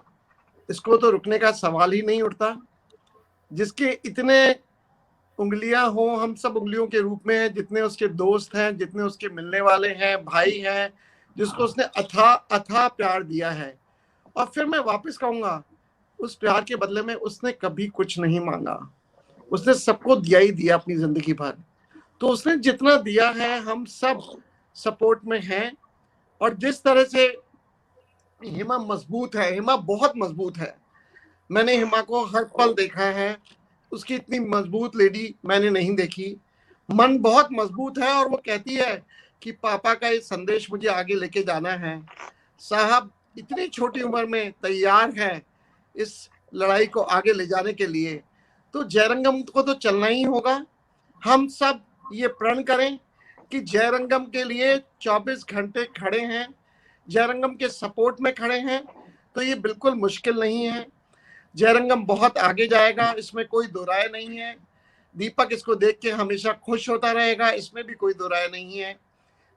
इसको तो रुकने का सवाल ही नहीं उठता। जिसके इतने उंगलियां हो, हम सब उंगलियों के रूप में हैं, जितने उसके दोस्त हैं, जितने उसके मिलने वाले हैं, भाई हैं, जिसको उसने अथाह प्यार दिया है। और फिर मैं वापस कहूंगा, उस प्यार के बदले में उसने कभी कुछ नहीं मांगा, उसने सबको दिया ही दिया अपनी जिंदगी भर। तो उसने जितना दिया है हम सब सपोर्ट में हैं। और जिस तरह से हिमा मजबूत है, हिमा बहुत मजबूत है। मैंने हिमा को हर पल देखा है, उसकी इतनी मजबूत लेडी मैंने नहीं देखी। मन बहुत मजबूत है और वो कहती है कि पापा का ये संदेश मुझे आगे लेके जाना है। साहब इतनी छोटी उम्र में तैयार है इस लड़ाई को आगे ले जाने के लिए। तो जयरंगम को तो चलना ही होगा। हम सब ये प्रण करें कि जयरंगम के लिए 24 घंटे खड़े हैं, जयरंगम के सपोर्ट में खड़े हैं। तो ये बिल्कुल मुश्किल नहीं है। जयरंगम बहुत आगे जाएगा, इसमें कोई दो राय नहीं है। दीपक इसको देख के हमेशा खुश होता रहेगा, इसमें भी कोई दो राय नहीं है।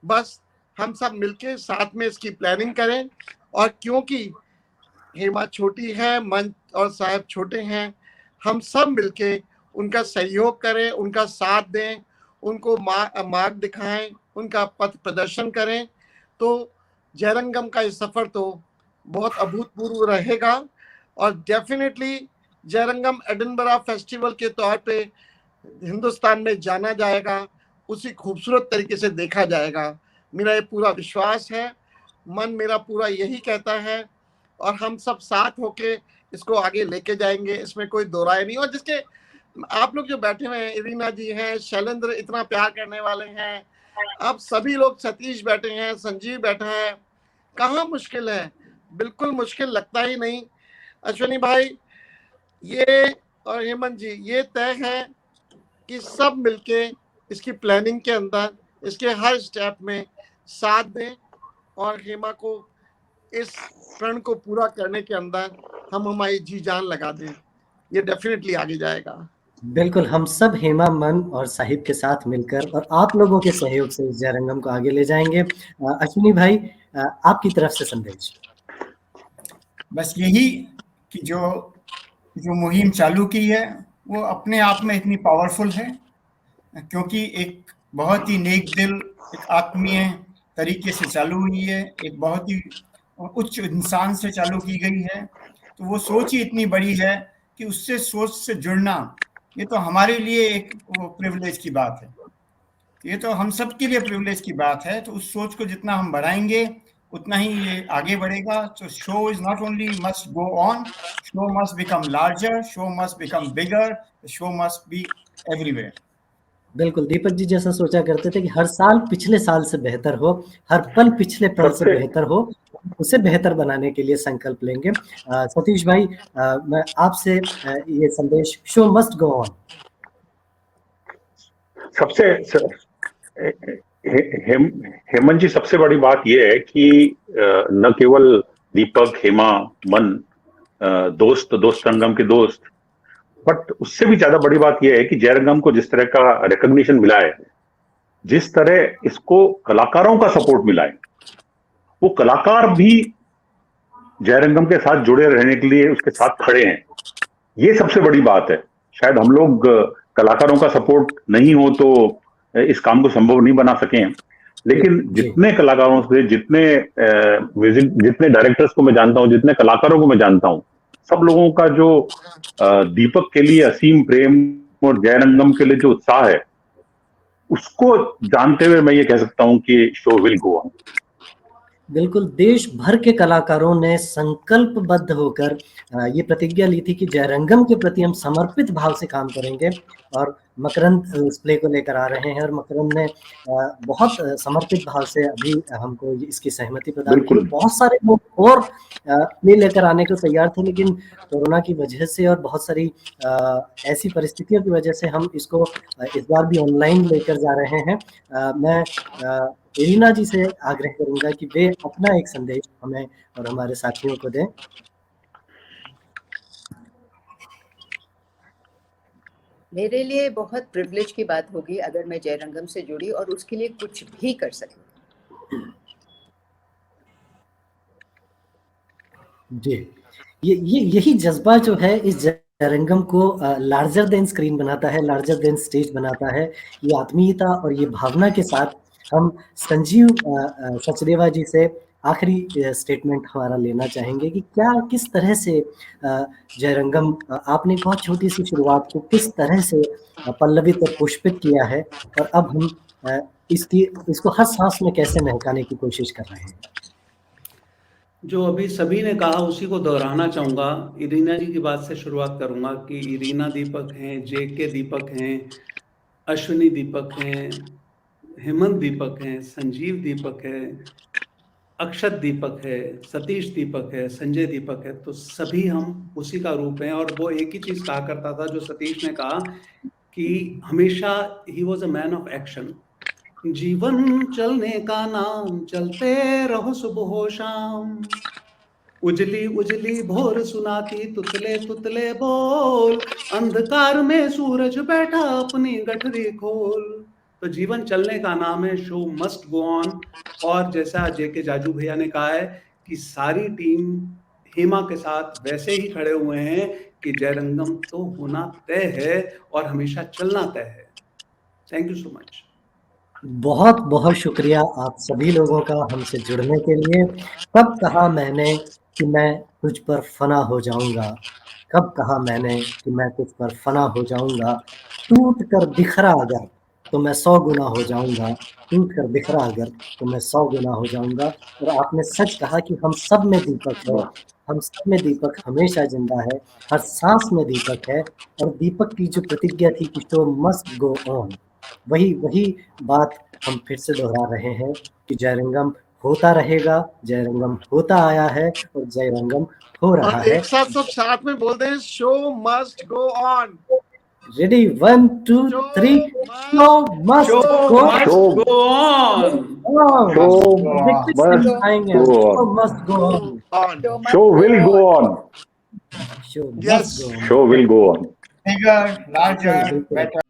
बस हम सब मिलके साथ में इसकी प्लानिंग करें। और क्योंकि हेमा छोटी है, मंच और साहब छोटे हैं, हम सब मिलके उनका सहयोग करें, उनका साथ दें, उनको मार्ग दिखाएं, उनका पथ प्रदर्शन करें। तो जयरंगम का ये सफर तो बहुत अभूतपूर्व रहेगा। और डेफिनेटली जयरंगम एडिनबरा फेस्टिवल के तौर पे हिंदुस्तान में जाना जाएगा, उसी खूबसूरत तरीके से देखा जाएगा। मेरा ये पूरा विश्वास है, मन मेरा पूरा यही कहता है। और हम सब साथ होके इसको आगे लेके जाएंगे, इसमें कोई दो राय नहीं। और जिसके आप लोग जो बैठे हुए हैं, इरीना जी हैं, शैलेंद्र इतना प्यार करने वाले हैं, आप सभी लोग, सतीश बैठे हैं, संजीव बैठा है, कहाँ मुश्किल है? बिल्कुल मुश्किल लगता ही नहीं। अश्विनी भाई ये और हेमंत जी, ये तय है कि सब मिलके इसकी प्लानिंग के अंदर, इसके हर स्टेप में साथ दें और हेमा को इस प्रण को पूरा करने के अंदर हम हमारी जी जान लगा दें। ये डेफिनेटली आगे जाएगा। बिल्कुल, हम सब हेमा, मन और साहिब के साथ मिलकर और आप लोगों के सहयोग से इस जयरंगम को आगे ले जाएंगे। अश्विनी भाई, आपकी तरफ से संदेश। बस यही कि जो मुहिम चालू की है वो अपने आप में इतनी पावरफुल है, क्योंकि एक बहुत ही नेक दिल, एक आत्मीय तरीके से चालू हुई है, एक बहुत ही उच्च इंसान से चालू की गई है। तो वो सोच ही इतनी बड़ी है कि उससे सोच से जुड़ना, ये तो हमारे लिए एक प्रिविलेज की बात है। ये तो हम सब के लिए प्रिविलेज की बात है। तो उस सोच को जितना हम बढ़ाएंगे उतना ही ये आगे बढ़ेगा। तो show is not only must go on, show must become larger, show must become bigger, show must be everywhere. बिल्कुल, दीपक जी जैसा सोचा करते थे कि हर साल पिछले साल से बेहतर हो, हर पल पिछले पल से बेहतर हो, उसे बेहतर बनाने के लिए संकल्प लेंगे। सतीश भाई, मैं आपसे ये संदेश, शो मस्ट गो ऑन। सबसे हेमंत जी, सबसे बड़ी बात यह है कि न केवल दीपक, हेमा, मन दोस्त संगम के दोस्त, बट उससे भी ज्यादा बड़ी बात यह है कि जयरंगम को जिस तरह का रिकॉग्निशन मिला है, जिस तरह इसको कलाकारों का सपोर्ट मिला है, वो कलाकार भी जयरंगम के साथ जुड़े रहने के लिए उसके साथ खड़े हैं। ये सबसे बड़ी बात है। शायद हम लोग कलाकारों का सपोर्ट नहीं हो तो इस काम को संभव नहीं बना सके, लेकिन जितने कलाकारों से, जितने डायरेक्टर्स को मैं जानता हूं, जितने कलाकारों को मैं जानता हूं, सब लोगों का जो दीपक के लिए असीम प्रेम और जयरंगम के लिए जो उत्साह है, उसको जानते हुए मैं ये कह सकता हूं कि शो विल गो ऑन। बिल्कुल, देश भर के कलाकारों ने संकल्पबद्ध होकर ये प्रतिज्ञा ली थी कि जयरंगम के प्रति हम समर्पित भाव से काम करेंगे, और मकरंद इस प्ले को लेकर आ रहे हैं, और मकरंद ने बहुत समर्पित भाव से अभी हमको इसकी सहमति प्रदान की। बहुत सारे लोग और प्ले लेकर आने को तैयार थे, लेकिन कोरोना की वजह से और बहुत सारी ऐसी परिस्थितियों की वजह से हम इसको इस बार भी ऑनलाइन लेकर जा रहे हैं। मैं इरीना जी से आग्रह करूंगा कि वे अपना एक संदेश हमें और हमारे साथियों को दें। मेरे लिए बहुत प्रिविलेज की बात होगी अगर मैं जयरंगम से जुड़ी और उसके लिए कुछ भी कर सकूं। जी, यही जज्बा जो है इस जयरंगम को लार्जर देन स्क्रीन बनाता है, लार्जर देन स्टेज बनाता है। ये आत्मीयता और ये भावना के साथ हम संजीव सचदेवा जी से आखिरी स्टेटमेंट हमारा लेना चाहेंगे कि किस तरह से जयरंगम, आपने बहुत छोटी सी शुरुआत को किस तरह से पल्लवित और पुष्पित किया है, और अब हम इसको हर सांस में कैसे महकाने की कोशिश कर रहे हैं। जो अभी सभी ने कहा उसी को दोहराना चाहूँगा। इरीना जी की बात से शुरुआत करूँगा कि इरीना दीपक हैं, जेके दीपक हैं, अश्विनी दीपक हैं, हेमंत दीपक हैं, संजीव दीपक है, अक्षत दीपक है, सतीश दीपक है, संजय दीपक है। तो सभी हम उसी का रूप हैं। और वो एक ही चीज़ कहा करता था जो सतीश ने कहा कि हमेशा ही was a man of action. जीवन चलने का नाम, चलते रहो सुबह हो शाम, उजली उजली भोर सुनाती तुतले तुतले बोल, अंधकार में सूरज बैठा अपनी गठरी खोल। तो जीवन चलने का नाम है, शो मस्ट गो ऑन। और जैसा जेके जाजू भैया ने कहा है कि सारी टीम हेमा के साथ वैसे ही खड़े हुए हैं कि जयरंगम तो होना तय है और हमेशा चलना तय है। Thank you so much. बहुत बहुत शुक्रिया आप सभी लोगों का हमसे जुड़ने के लिए। कब कहा मैंने कि मैं तुझ पर फना हो जाऊंगा, कब कहा मैंने कि मैं तुझ पर फना हो जाऊंगा, टूट कर बिखरा अगर तो मैं 100 गुना हो जाऊंगा, टूट कर बिखरा अगर तो मैं 100 गुना हो जाऊंगा। और आपने सच कहा कि हम सब में दीपक है, हम सब में दीपक हमेशा जिंदा है, हर सांस में दीपक है। और दीपक की जो प्रतिज्ञा थी कि शो मस्ट गो ऑन, वही बात हम फिर से दोहरा रहे हैं कि जयरंगम होता रहेगा, जयरंगम होता आया है और जयरंगम हो रहा है। एक साथ सब साथ में बोलते हैं, show must go on. Ready, 1 2 3, show must go on. Show must go on, show will go on, show must go on, show will go on. bigger, larger, बिल्कुल। better.